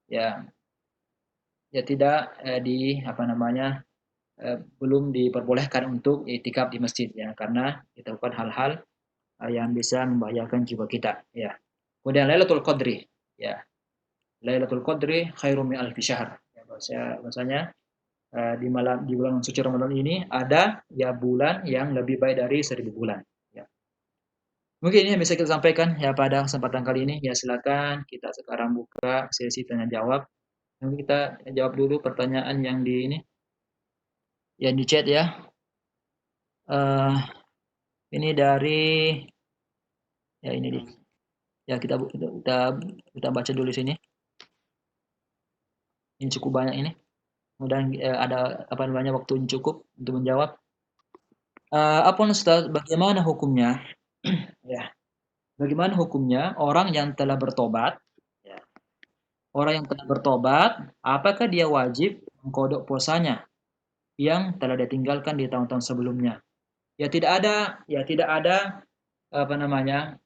ya tidak belum diperbolehkan untuk iktikaf di masjid ya karena itu bukan hal-hal yang bisa membahayakan jiwa kita ya. Kemudian Lailatul Qadri ya. Lailatul Qadri khairum min alfi syahr. Ya, bahwasanya di bulan suci Ramadan ini ada ya bulan yang lebih baik dari 1000 bulan. Ya. Mungkin ini yang bisa kita sampaikan ya pada kesempatan kali ini. Ya silakan kita sekarang buka sesi tanya jawab. Nanti kita jawab dulu pertanyaan yang di ini, yang di chat ya. Ini dari ya ini di. Ya kita baca dulu sini. Ini cukup banyak ini. Mudah ada waktu yang cukup untuk menjawab. Apa Ustaz, bagaimana hukumnya? Ya, bagaimana hukumnya orang yang telah bertobat? Ya, orang yang telah bertobat, apakah dia wajib mengkodok puasanya yang telah ditinggalkan di tahun-tahun sebelumnya? Ya tidak ada apa namanya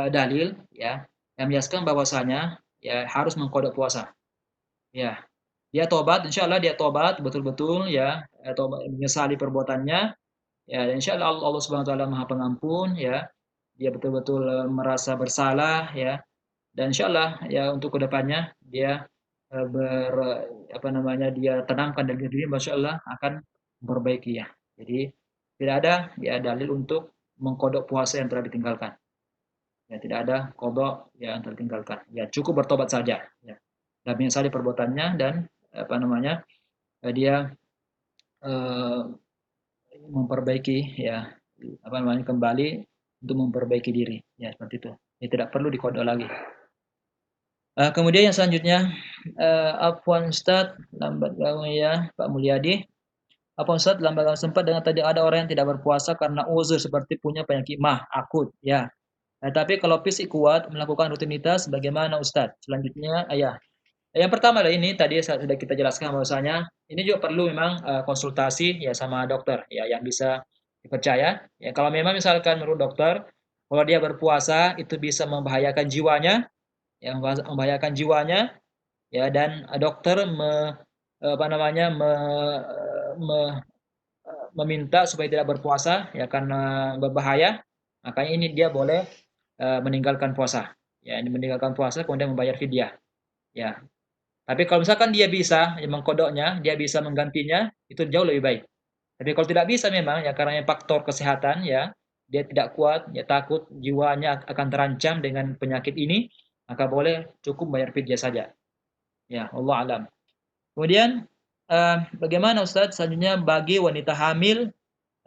dalil ya yang menjelaskan bahwasanya ya harus mengkodok puasa. Ya, dia tobat, insya Allah dia tobat betul-betul ya, tobat menyesali perbuatannya. Ya, dan insya Allah Allah Subhanahu Wa Taala Maha Pengampun ya. Dia betul-betul merasa bersalah ya. Dan insya Allah ya untuk kedepannya dia apa namanya dia tenangkan dan diri, masya Allah akan memperbaiki ya. Jadi tidak ada ya dalil untuk mengkodok puasa yang telah ditinggalkan. Ya tidak ada kodok yang tertinggalkan. Ya cukup bertobat saja. Ya. Dan menyesali perbuatannya dan apa namanya dia eh, memperbaiki ya apa namanya kembali untuk memperbaiki diri. Ya seperti itu. Ya, tidak perlu dikodok lagi. Kemudian yang selanjutnya, afwan Ustaz, lambat bangun ya Pak Mulyadi. Afwan Ustaz, lambat bangun sempat dengan tadi ada orang yang tidak berpuasa karena uzur seperti punya penyakit mah akut, ya. Tapi kalau fisik kuat melakukan rutinitas bagaimana Ustaz? Selanjutnya, ya. Yang pertama lah ini tadi sudah kita jelaskan bahwasanya ini juga perlu memang konsultasi ya sama dokter ya yang bisa dipercaya. Ya kalau memang misalkan menurut dokter kalau dia berpuasa itu bisa membahayakan jiwanya, ya membahayakan jiwanya ya dan dokter apa namanya me- meminta supaya tidak berpuasa ya karena berbahaya, makanya ini dia boleh meninggalkan puasa. Ya, ini meninggalkan puasa kemudian membayar fidyah. Ya. Tapi kalau misalkan dia bisa ya, mengkodoknya, dia bisa menggantinya, itu jauh lebih baik. Tapi kalau tidak bisa memang ya karena faktor kesehatan ya, dia tidak kuat, ya takut jiwanya akan terancam dengan penyakit ini, maka boleh cukup bayar fidyah saja. Ya, Allah alam. Kemudian bagaimana Ustaz selanjutnya bagi wanita hamil,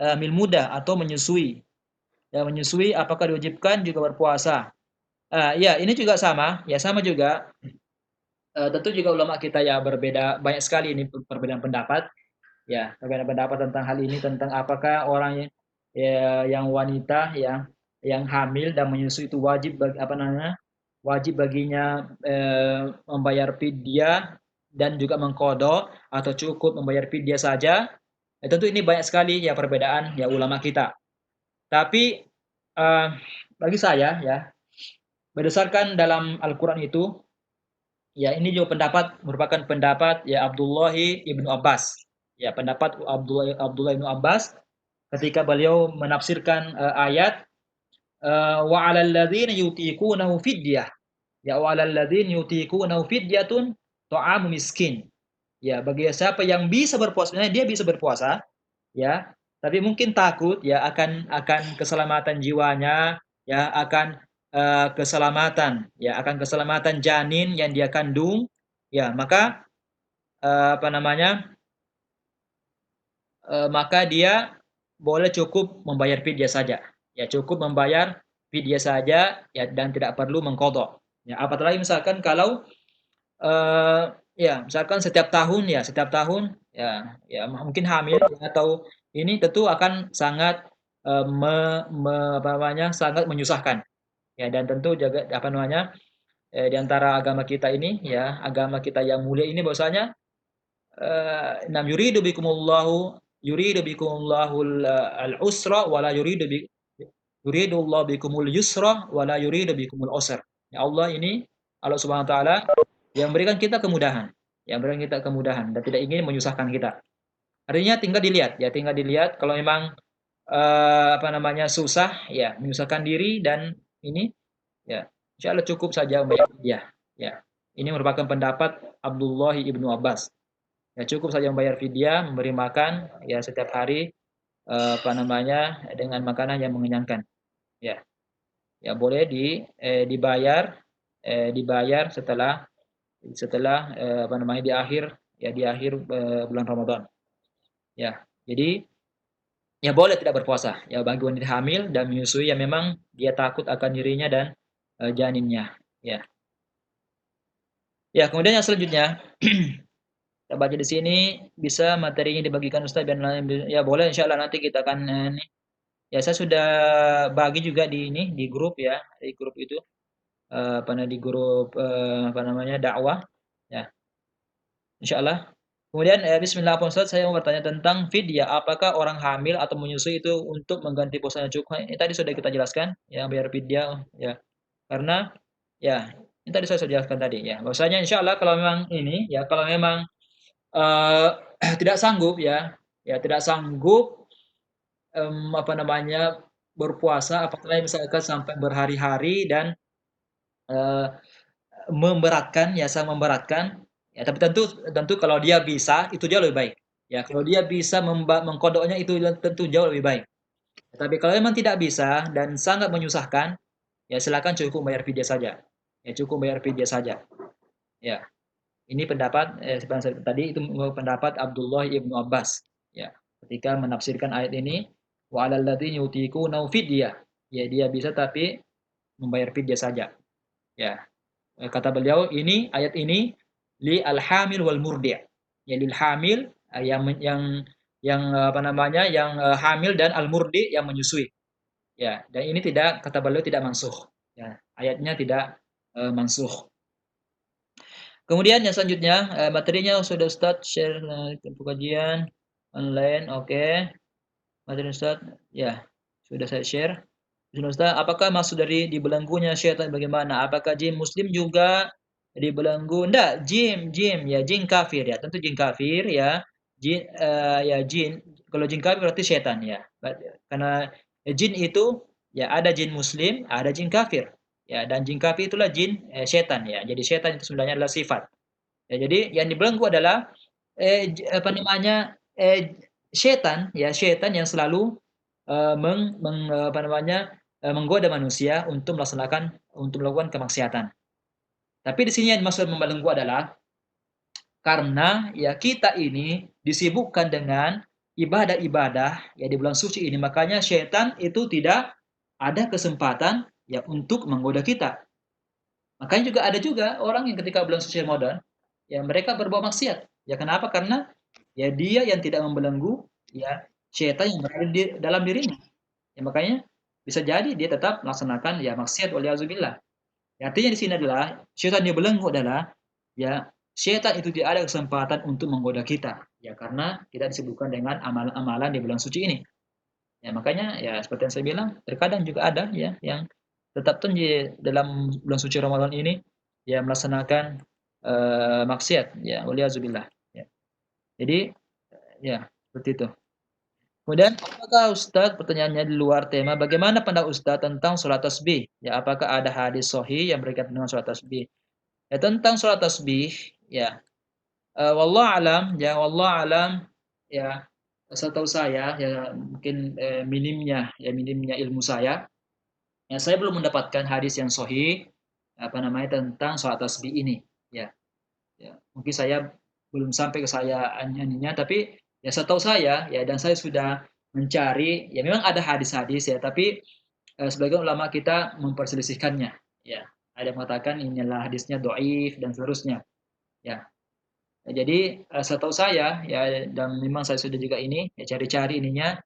hamil muda atau menyusui? Ya, menyusui apakah diwajibkan juga berpuasa? Ya, ini juga sama, ya sama juga. Tentu juga ulama kita ya berbeda banyak sekali ini perbedaan pendapat. Ya, perbedaan pendapat tentang hal ini tentang apakah orang yang wanita yang hamil dan menyusui itu wajib apa namanya? Wajib baginya membayar fidyah dan juga mengkodok atau cukup membayar fidyah saja. Tentu ini banyak sekali ya perbedaan ya ulama kita. Tapi eh, bagi saya ya berdasarkan dalam Al-Qur'an itu ya ini juga merupakan pendapat ya Abdullah ibnu Abbas. Ya pendapat Abdullah ibnu Abbas ketika beliau menafsirkan ayat wa 'alal ladzina yutiqunahu fidyah. Ya wa 'alal ladzina yutiqunahu fidyatun ta'amu miskin. Ya bagi siapa yang bisa berpuasa, sebenarnya dia bisa berpuasa, ya, tapi mungkin takut ya akan keselamatan jiwanya, ya akan keselamatan janin yang dia kandung, ya maka apa namanya maka dia boleh cukup membayar fidyah saja, ya cukup membayar fidyah saja, ya dan tidak perlu mengqadha. Ya apalagi misalkan kalau ya misalkan setiap tahun ya mungkin hamil ya, atau ini tentu akan sangat apa namanya sangat menyusahkan ya dan tentu jaga apa namanya di antara agama kita ini ya agama kita yang mulia ini bahwasanya nam yuridu bikumullahu al-usra wala yuridu Allah bikumul yusra wala yuridu bikumul usra. Ya Allah ini Allah Subhanahu wa taala yang berikan kita kemudahan, yang berikan kita kemudahan dan tidak ingin menyusahkan kita. Artinya tinggal dilihat kalau memang apa namanya susah ya menyusahkan diri dan ini ya insya Allah cukup saja membayar fidyah. Ya, ini merupakan pendapat Abdullah ibnu Abbas. Ya cukup saja membayar fidyah, memberi makan ya setiap hari apa namanya dengan makanan yang mengenyangkan. Ya, ya boleh dibayar setelah setelah apa namanya di akhir bulan Ramadan. Ya, jadi ya boleh tidak berpuasa ya bagi wanita hamil dan menyusui yang memang dia takut akan dirinya dan janinnya. Ya, ya kemudian yang selanjutnya kita baca di sini, bisa materinya dibagikan Ustaz dan lain ya boleh insyaallah nanti kita akan ini. Ya saya sudah bagi juga di ini di grup ya, di grup itu di grup apa namanya dakwah ya insyaallah. Kemudian bismillah Pak Ustaz, saya mau bertanya tentang fidyah. Apakah orang hamil atau menyusui itu untuk mengganti puasanya cukup? Ini tadi sudah kita jelaskan ya bayar fidyah ya. Karena ya ini tadi saya sudah jelaskan tadi ya. Bahwasanya insyaallah kalau memang ini ya kalau memang eh, tidak sanggup ya, ya tidak sanggup apa namanya berpuasa apalagi misalkan sampai berhari-hari dan eh, memberatkan ya sangat memberatkan ya tapi tentu tentu kalau dia bisa itu jauh lebih baik ya kalau dia bisa mengkodoknya itu tentu jauh lebih baik tapi kalau memang tidak bisa dan sangat menyusahkan ya silakan cukup bayar fidyah saja ya cukup bayar fidyah saja ya ini pendapat seperti tadi itu pendapat Abdullah ibnu Abbas ya ketika menafsirkan ayat ini wa alal ladzina yutiquna fidyah ya dia bisa tapi membayar fidyah saja ya kata beliau ini ayat ini li al-hamil wal murdi'. Ya lil hamil yang apa namanya? Yang hamil dan al-murdi' yang menyusui. Ya, dan ini tidak kata beliau tidak mansukh. Ya, ayatnya tidak mansukh. Kemudian yang selanjutnya materinya sudah Ustaz share tempat kajian online. Oke. Materi Ustaz ya sudah saya share. Ustaz, apakah maksud dari dibelenggunya syaitan bagaimana? Apakah jin muslim juga dibelenggu? Enggak, jin ya, jin kafir ya. Tentu jin kafir ya. Jin ya jin. Kalau jin kafir berarti syaitan ya. Karena jin itu ya ada jin muslim, ada jin kafir. Ya, dan jin kafir itulah jin syaitan ya. Jadi syaitan itu sebenarnya adalah sifat. Ya, jadi yang dibelenggu adalah apa namanya? Syaitan ya, syaitan yang selalu apa namanya? Menggoda manusia untuk melakukan kemaksiatan. Tapi di sini yang dimaksud membelenggu adalah karena ya kita ini disibukkan dengan ibadah-ibadah ya di bulan suci ini, makanya syaitan itu tidak ada kesempatan ya untuk menggoda kita. Makanya juga ada juga orang yang ketika bulan suci Ramadan ya mereka berbuat maksiat. Ya kenapa? Karena ya dia yang tidak membelenggu ya syaitan yang berada di dalam dirinya. Ya makanya bisa jadi dia tetap melaksanakan ya maksiat waliyadzubillah. Ya, artinya di sini adalah syaitan yang belenggu adalah ya syaitan itu tidak ada kesempatan untuk menggoda kita. Ya karena kita disibukkan dengan amalan-amalan di bulan suci ini. Ya makanya ya seperti yang saya bilang terkadang juga ada ya yang tetap di dalam bulan suci Ramadan ini ya melaksanakan maksiat ya waliyadzubillah. Ya. Jadi ya seperti itu. Kemudian, apakah Ustadz, pertanyaannya di luar tema, bagaimana pendapat Ustadz tentang sholat tasbih? Ya, apakah ada hadis sahih yang berkaitan dengan sholat tasbih? Ya, tentang sholat tasbih, ya, wallah alam, ya, wallah alam, ya, setahu saya, ya, mungkin minimnya ilmu saya, ya, saya belum mendapatkan hadis yang sahih, apa namanya, tentang sholat tasbih ini, ya, ya, mungkin saya belum sampai ke saya aninya, tapi ya setahu saya, ya, dan saya sudah mencari, ya memang ada hadis-hadis ya, tapi sebagian ulama kita memperselisihkannya, ya. Ada yang mengatakan inilah hadisnya doif dan seterusnya, ya. Ya, jadi setahu saya, ya dan memang saya sudah juga ini, ya cari-cari ininya,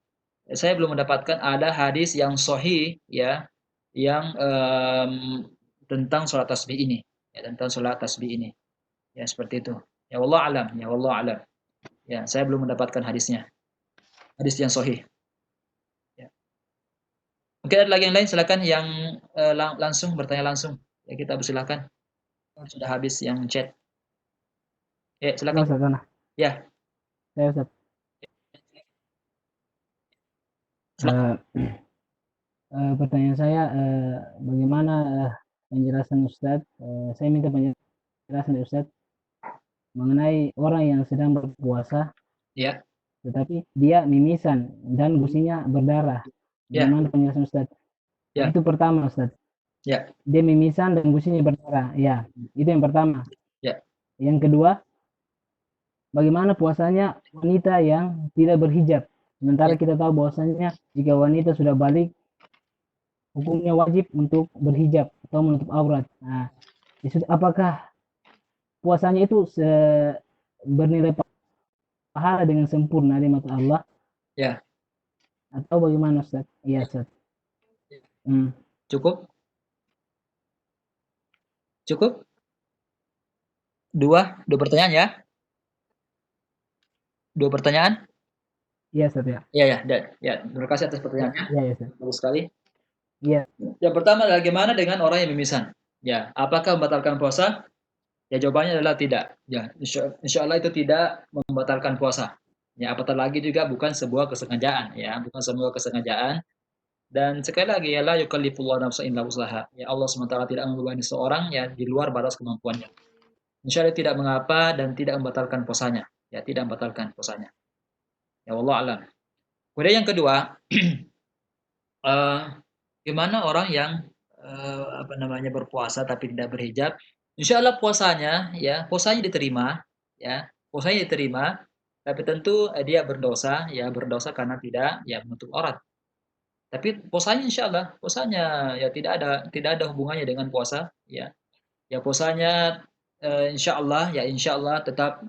saya belum mendapatkan ada hadis yang sahih, ya, yang tentang sholat tasbih ini, ya tentang sholat tasbih ini, ya seperti itu. Ya wallah alam, ya wallah alam. Ya, saya belum mendapatkan hadisnya, hadis yang sahih. Ya. Mungkin ada lagi yang lain, silakan yang langsung bertanya langsung. Ya kita persilakan. Sudah habis yang chat. Ya, Ya, silakan. Ustaz, sana. Ya, Ya, Ustaz. silakan. Pertanyaan saya, bagaimana penjelasan Ustaz? Saya minta penjelasan dari Ustaz mengenai orang yang sedang berpuasa, Ya, tetapi dia mimisan dan gusinya berdarah. ya, Bagaimana penjelasan Ustaz? ya, Itu pertama, Ustaz. ya, Dia mimisan dan gusinya berdarah. Ya, itu yang pertama. ya, Yang kedua, bagaimana puasanya wanita yang tidak berhijab? Sementara ya, kita tahu bahwasanya jika wanita sudah balik, hukumnya wajib untuk berhijab atau menutup aurat. Nah, apakah puasanya itu bernilai pahala dengan sempurna di mata Allah? Ya. Atau bagaimana Ustaz? Iya Ustaz. Cukup? Cukup? Dua pertanyaan ya? Dua pertanyaan? Iya Ustaz ya. Ya. Terima kasih atas pertanyaannya. Iya ya Ustaz. Bagus sekali. Iya. Yang pertama adalah bagaimana dengan orang yang mimisan? Ya, apakah membatalkan puasa? Ya, jawabannya adalah tidak. Ya, insya Allah itu tidak membatalkan puasa. Ya, apatah lagi juga bukan sebuah kesengajaan. Ya, bukan sebuah kesengajaan. Dan sekali lagi, ya la yukallifullahu nafsan illa wus'aha. Ya, Allah SWT tidak membebani seorang ya di luar batas kemampuannya. Insya Allah tidak mengapa dan tidak membatalkan puasanya. Ya, tidak membatalkan puasanya. Ya, wallahu a'lam. Kemudian yang kedua, gimana orang yang berpuasa tapi tidak berhijab? Insya Allah puasanya diterima, ya puasanya diterima, tapi tentu dia berdosa karena tidak menutup aurat. Tapi puasanya insya Allah puasanya ya tidak ada hubungannya dengan puasa, ya puasanya insya Allah tetap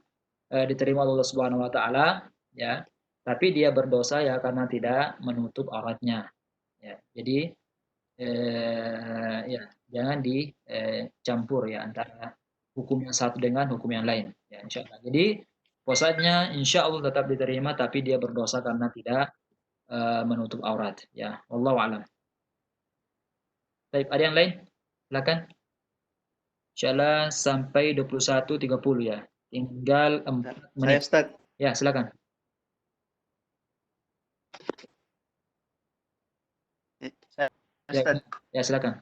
diterima oleh Allah Subhanahu Wa Taala, ya. Tapi dia berdosa ya karena tidak menutup auratnya, ya. Jadi ya jangan dicampur ya antara hukum yang satu dengan hukum yang lain, ya insya Allah. Jadi puasanya insya Allah tetap diterima tapi dia berdosa karena tidak menutup aurat, ya. Wallahu a'lam. Baik, ada yang lain? Silakan. Insya Allah sampai 21.30 ya. Tinggal 4 Saya menit. Ustaz. Ya, silakan. Saya Ya, Ustaz. ya silakan.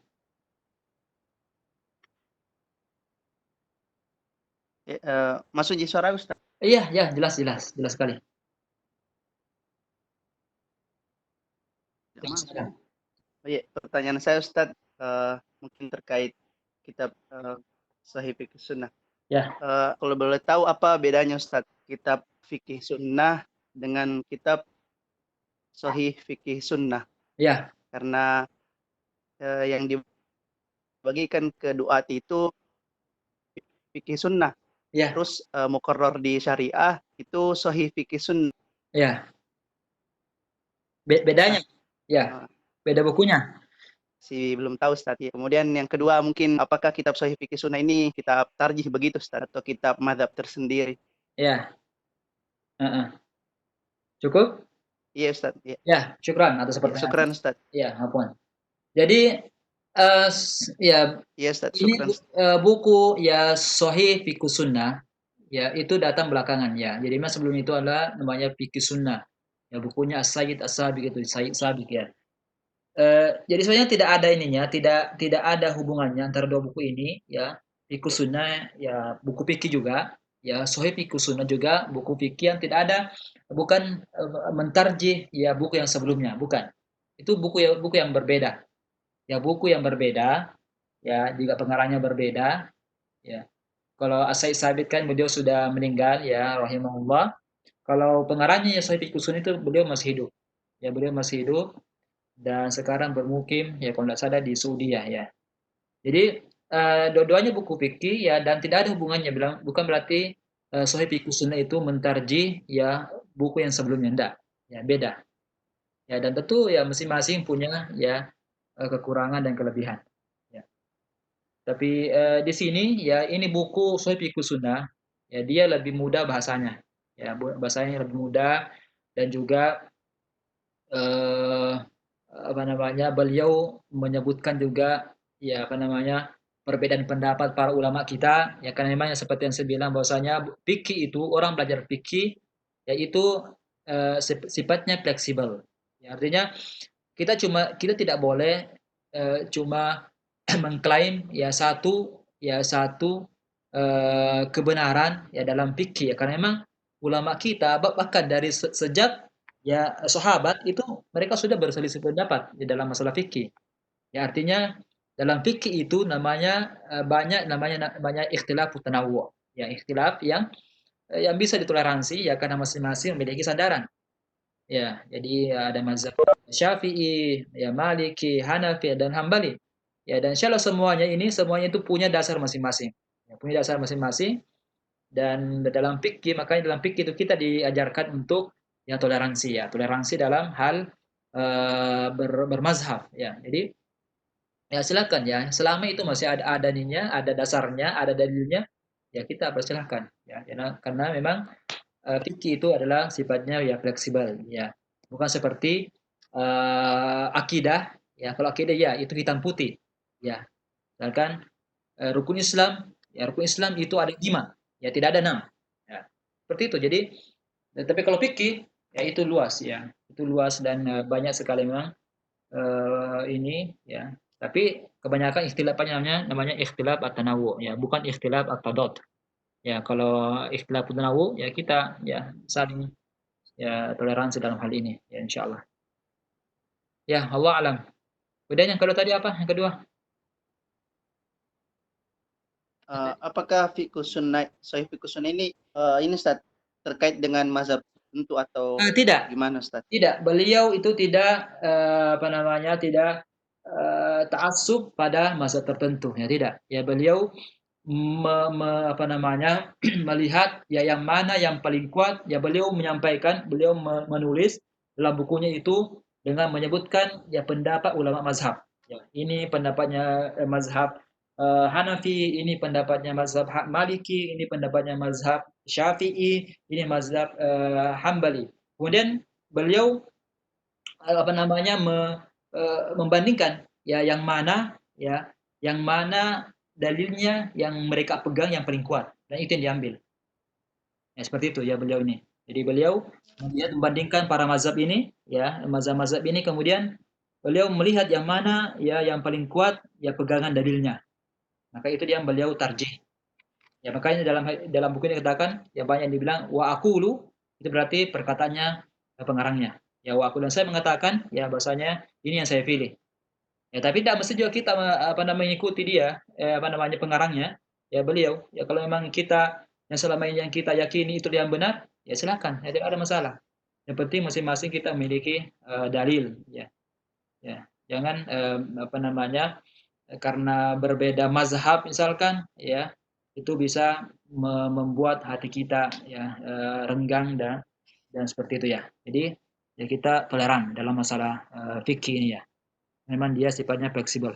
Masuk di suara Ustaz. Iya, jelas sekali. Ya, silakan. Oh, iya, pertanyaan saya Ustaz mungkin terkait kitab Sahih Fikih Sunnah. Ya. Kalau boleh tahu apa bedanya Ustaz kitab Fikih Sunnah dengan kitab Sahih Fikih Sunnah? Ya. Karena yang dibagikan ke duat itu Fikih Sunnah. Ya. Terus muqarrar di syariah itu Sahih Fikih Sunnah. Ya. Bedanya? Ya. Beda bukunya. Belum tahu Ustaz ya. Kemudian yang kedua mungkin apakah kitab Sahih Fikih Sunnah ini kitab tarjih begitu Ustaz atau kitab mazhab tersendiri? Ya. Cukup? Iya Ustaz. Ya. Ya, syukran atas pertanyaan. Syukran Ustaz. Ya, apuan. Jadi Iya Ustaz, syukran. Ini buku ya Sahih Fikih Sunnah ya itu datang belakangan ya. Jadi memang sebelum itu adalah namanya Fikih Sunnah. Ya bukunya As-Sayyid As-Sabiq itu, Sayyid Sabiq ya. Jadi sebenarnya tidak ada ininya, tidak ada hubungannya antara dua buku ini ya. Fikih Sunnah ya buku fikih juga, ya Sahih Fikih Sunnah juga buku fikih yang bukan mentarjih ya buku yang sebelumnya, bukan. Itu buku yang berbeda. Ya buku yang berbeda, ya juga pengarangnya berbeda, ya. Kalau As-Sayyid Sabiq kan beliau sudah meninggal ya rahimahullah. Kalau pengarangnya ya Sahih Fikih Sunnah itu beliau masih hidup. Ya beliau masih hidup dan sekarang bermukim ya kalau tidak salah di Suriah ya. Jadi dua-duanya buku fikih ya dan tidak ada hubungannya bukan berarti Sahih Fikih Sunnah itu mentarjih ya buku yang sebelumnya enggak. Ya beda. Ya dan tentu ya masing-masing punya ya kekurangan dan kelebihan. Ya. Tapi di sini ya ini buku Sahih Fikih Sunnah ya dia lebih mudah bahasanya. Ya bahasanya lebih mudah dan juga beliau menyebutkan juga ya perbedaan pendapat para ulama kita ya karena memang seperti yang saya bilang bahwasanya fikih itu orang belajar fikih yaitu sifatnya fleksibel. Ya, artinya kita tidak boleh cuma mengklaim satu kebenaran ya dalam fikih ya karena memang ulama kita bahkan dari sejak ya sahabat itu mereka sudah berselisih pendapat di dalam masalah fikih. Ya artinya dalam fikih itu banyak ikhtilaf tanawwu. Ya ikhtilaf yang bisa ditoleransi ya karena masing-masing memiliki kesadaran. Ya, jadi ada mazhab Syafi'i, ya Maliki, Hanafi dan Hambali. Ya dan insyaallah semuanya itu punya dasar masing-masing. Ya, punya dasar masing-masing Dan dalam fikih, makanya dalam fikih itu kita diajarkan untuk yang toleransi ya, toleransi dalam hal bermazhab ya. Jadi ya silakan ya, selama itu masih ada adaninya, ada dasarnya, ada dalilnya, ya kita persilahkan ya. Karena memang fikih itu adalah sifatnya ya fleksibel ya. Bukan seperti akidah ya. Kalau akidah ya itu hitam putih ya. Misalkan rukun Islam, ya rukun Islam itu ada 5, ya tidak ada 6. Ya. Seperti itu. Jadi tapi kalau fikih ya itu luas ya. Itu luas dan banyak sekali memang ini ya. Tapi kebanyakan istilah namanya ikhtilaf at-tanawwu ya, bukan ikhtilaf at-tadad. Ya, kalau ikhtilaf at-tanawwu ya kita ya saling ya toleransi dalam hal ini ya insyaallah. Ya, Allah alam. Kemudian yang kedua tadi apa? Yang kedua? Apakah fiqh sunnah, sahih fiqh sunnah ini Ustaz, terkait dengan mazhab tertentu atau Tidak. gimana Ustaz? Tidak, beliau itu tidak tidak ta'assub pada masa tertentu ya tidak. Ya beliau melihat ya yang mana yang paling kuat ya beliau menyampaikan, beliau menulis dalam bukunya itu dengan menyebutkan ya pendapat ulama mazhab. Ya, ini pendapatnya mazhab Hanafi, ini pendapatnya mazhab Maliki, ini pendapatnya mazhab Syafi'i, ini mazhab Hambali. Kemudian beliau membandingkan ya yang mana dalilnya yang mereka pegang yang paling kuat dan itu yang diambil. Ya seperti itu ya beliau ini. Jadi beliau membandingkan para mazhab ini ya, mazhab-mazhab ini kemudian beliau melihat yang mana ya yang paling kuat ya pegangan dalilnya. Maka itu yang beliau tarjih. Ya makanya dalam buku ini dikatakan ya banyak yang dibilang wa aqulu itu berarti perkataannya pengarangnya. Ya wa aqulu dan saya mengatakan ya bahasanya ini yang saya pilih. Ya tapi tidak mesti juga kita mengikuti dia pengarangnya ya beliau. Ya kalau memang kita yang selama ini yang kita yakini itu yang benar ya silakan ya tidak ada masalah. Yang penting masing-masing kita memiliki dalil ya. Ya jangan karena berbeda mazhab misalkan ya itu bisa membuat hati kita ya renggang dan seperti itu ya. Jadi ya kita toleran dalam masalah fikih ini ya. Memang dia sifatnya fleksibel.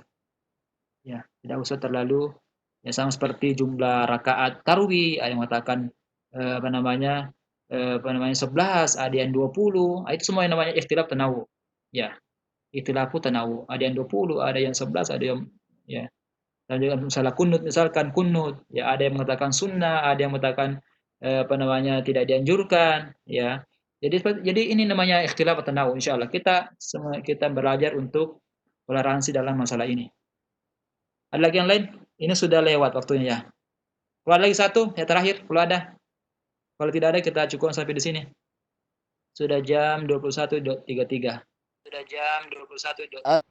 Ya, tidak usah terlalu ya sama seperti jumlah rakaat tarawih, ada yang mengatakan 11, ada yang 20. Itu semua yang namanya ikhtilaf tanawu. Ya, ikhtilafu tanawu. Ada yang 20, ada yang 11, ada yang ya. Dan juga misalnya kunut, misalkan kunut, ya ada yang mengatakan sunnah, ada yang mengatakan tidak dianjurkan, ya. Jadi ini namanya ikhtilaf tanawu. Insyaallah kita belajar untuk toleransi dalam masalah ini. Ada lagi yang lain? Ini sudah lewat waktunya ya. Kalau ada lagi satu, ya terakhir, kalau ada. Kalau tidak ada kita cukup sampai di sini. Sudah jam 21.33. Sudah jam 21.33.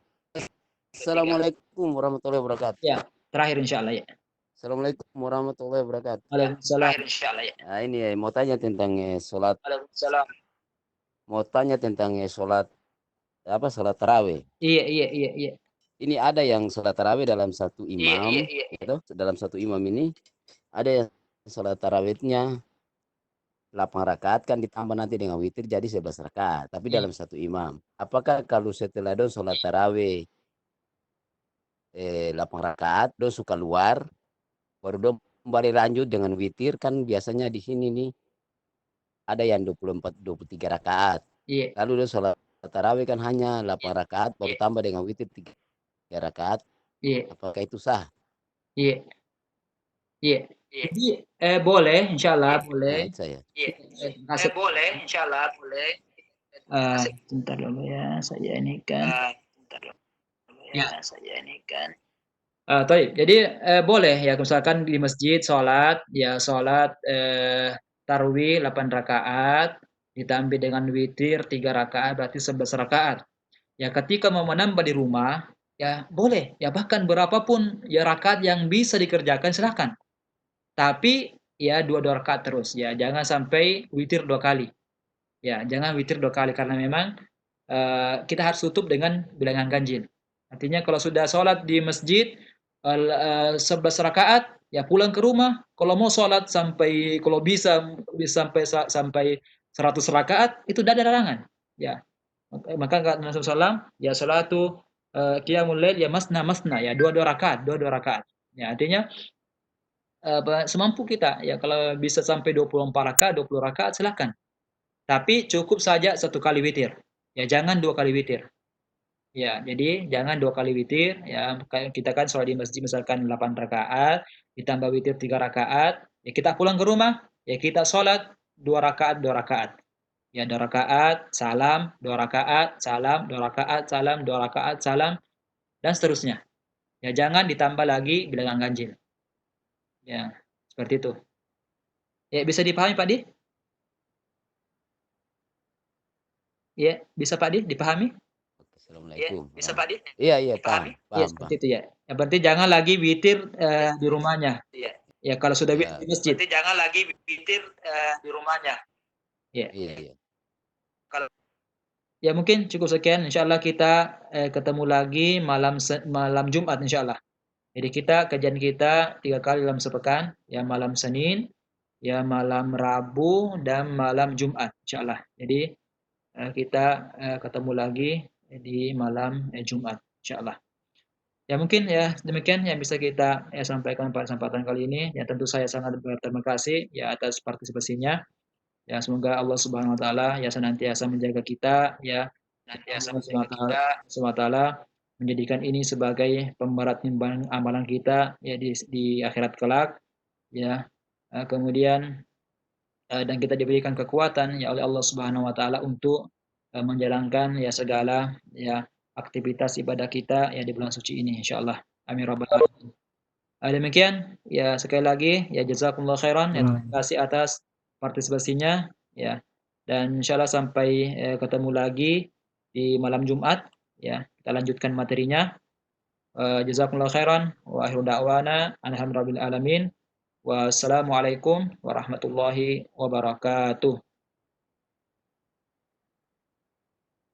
Assalamualaikum warahmatullahi wabarakatuh. Ya, terakhir insyaallah ya. Assalamualaikum warahmatullahi wabarakatuh. Waalaikumsalam. Insyaallah ya. Nah, ini ya, mau tanya tentang sholat. Waalaikumsalam. Mau tanya tentang sholat sholat tarawih. Iya. Ini ada yang sholat tarawih dalam satu imam, gitu. Dalam satu imam ini ada yang sholat tarawihnya 8 rakaat kan ditambah nanti dengan witir jadi 11 rakaat. Tapi dalam satu imam. Apakah kalau setelah dong sholat tarawih 8 rakaat dong suka luar baru dong kembali lanjut dengan witir kan biasanya di sini nih ada yang 23 rakaat. Iya. Lalu dong sholat tarawih kan hanya 8 rakaat baru tambah dengan witir 3 rakaat. Iya. Apakah itu sah? Iya. Jadi boleh, insyaallah boleh. Saya. Boleh, insyaallah boleh. Bentar dulu ya, saya ini kan. Jadi boleh ya misalkan di masjid sholat tarawih 8 rakaat ditambah dengan witir 3 rakaat berarti 11 rakaat. Ya ketika mau menambah di rumah ya boleh ya bahkan berapapun ya rakaat yang bisa dikerjakan silakan. Tapi ya 2 rakaat terus ya jangan sampai witir 2 kali. Ya jangan witir 2 kali karena memang kita harus tutup dengan bilangan ganjil. Artinya kalau sudah sholat di masjid 11 rakaat ya pulang ke rumah, kalau mau sholat sampai kalau bisa sampai 100 rakaat itu tidak ada larangan. Ya, maka kata Nabi SAW, ya salatu qiyamul lail ya masna masna ya dua rakaat, dua rakaat. Ya, artinya semampu kita ya kalau bisa sampai 24 rakaat, 20 rakaat silakan. Tapi cukup saja satu kali witir. Ya jangan dua kali witir. Ya, jadi jangan dua kali witir ya. Kita kan sholat di masjid misalkan 8 rakaat, ditambah witir 3 rakaat, ya kita pulang ke rumah, ya kita sholat 2 rakaat, 2 rakaat. Ya 2 rakaat, salam, 2 rakaat, salam, 2 rakaat, salam, 2 rakaat, salam, dan seterusnya. Ya jangan ditambah lagi bilangan ganjil. Ya, seperti itu. Ya, bisa dipahami Pak Di? Ya, bisa Pak Di dipahami? Assalamualaikum. Bisa Pak Di? Iya, paham, Ya, paham, seperti itu ya. Yang penting jangan lagi witir di rumahnya. Ya, kalau sudah witir Ya. di masjid. Berarti jangan lagi witir di rumahnya. Ya. Iya. Ya mungkin cukup sekian. Insyaallah kita ketemu lagi malam Jumat insyaallah. Jadi kajian kita 3 kali dalam sepekan, ya malam Senin, ya malam Rabu dan malam Jumat insyaallah. Jadi kita ketemu lagi di malam Jumat insyaallah. Ya mungkin ya demikian yang bisa kita sampaikan pada kesempatan kali ini. Ya tentu saya sangat berterima kasih ya atas partisipasinya. Ya semoga Allah Subhanahu wa taala ya senantiasa menjaga kita ya. Senantiasa menjaga kita SWT menjadikan ini sebagai pemberat timbangan amalan kita ya di akhirat kelak ya. Kemudian dan kita diberikan kekuatan ya oleh Allah Subhanahu wa taala untuk menjalankan ya segala ya aktivitas ibadah kita ya di bulan suci ini insyaallah. Amin rabbal alamin. Demikian ya sekali lagi ya jazakumullah khairan ya terima kasih atas partisipasinya ya dan insyaallah sampai ketemu lagi di malam Jumat ya kita lanjutkan materinya. Jazakumullah khairan wa akhiru da'wana alhamdulillahil alamin. Wassalamualaikum warahmatullahi wabarakatuh.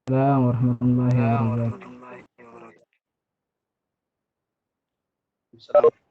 Assalamualaikum warahmatullahi wabarakatuh. Assalamualaikum.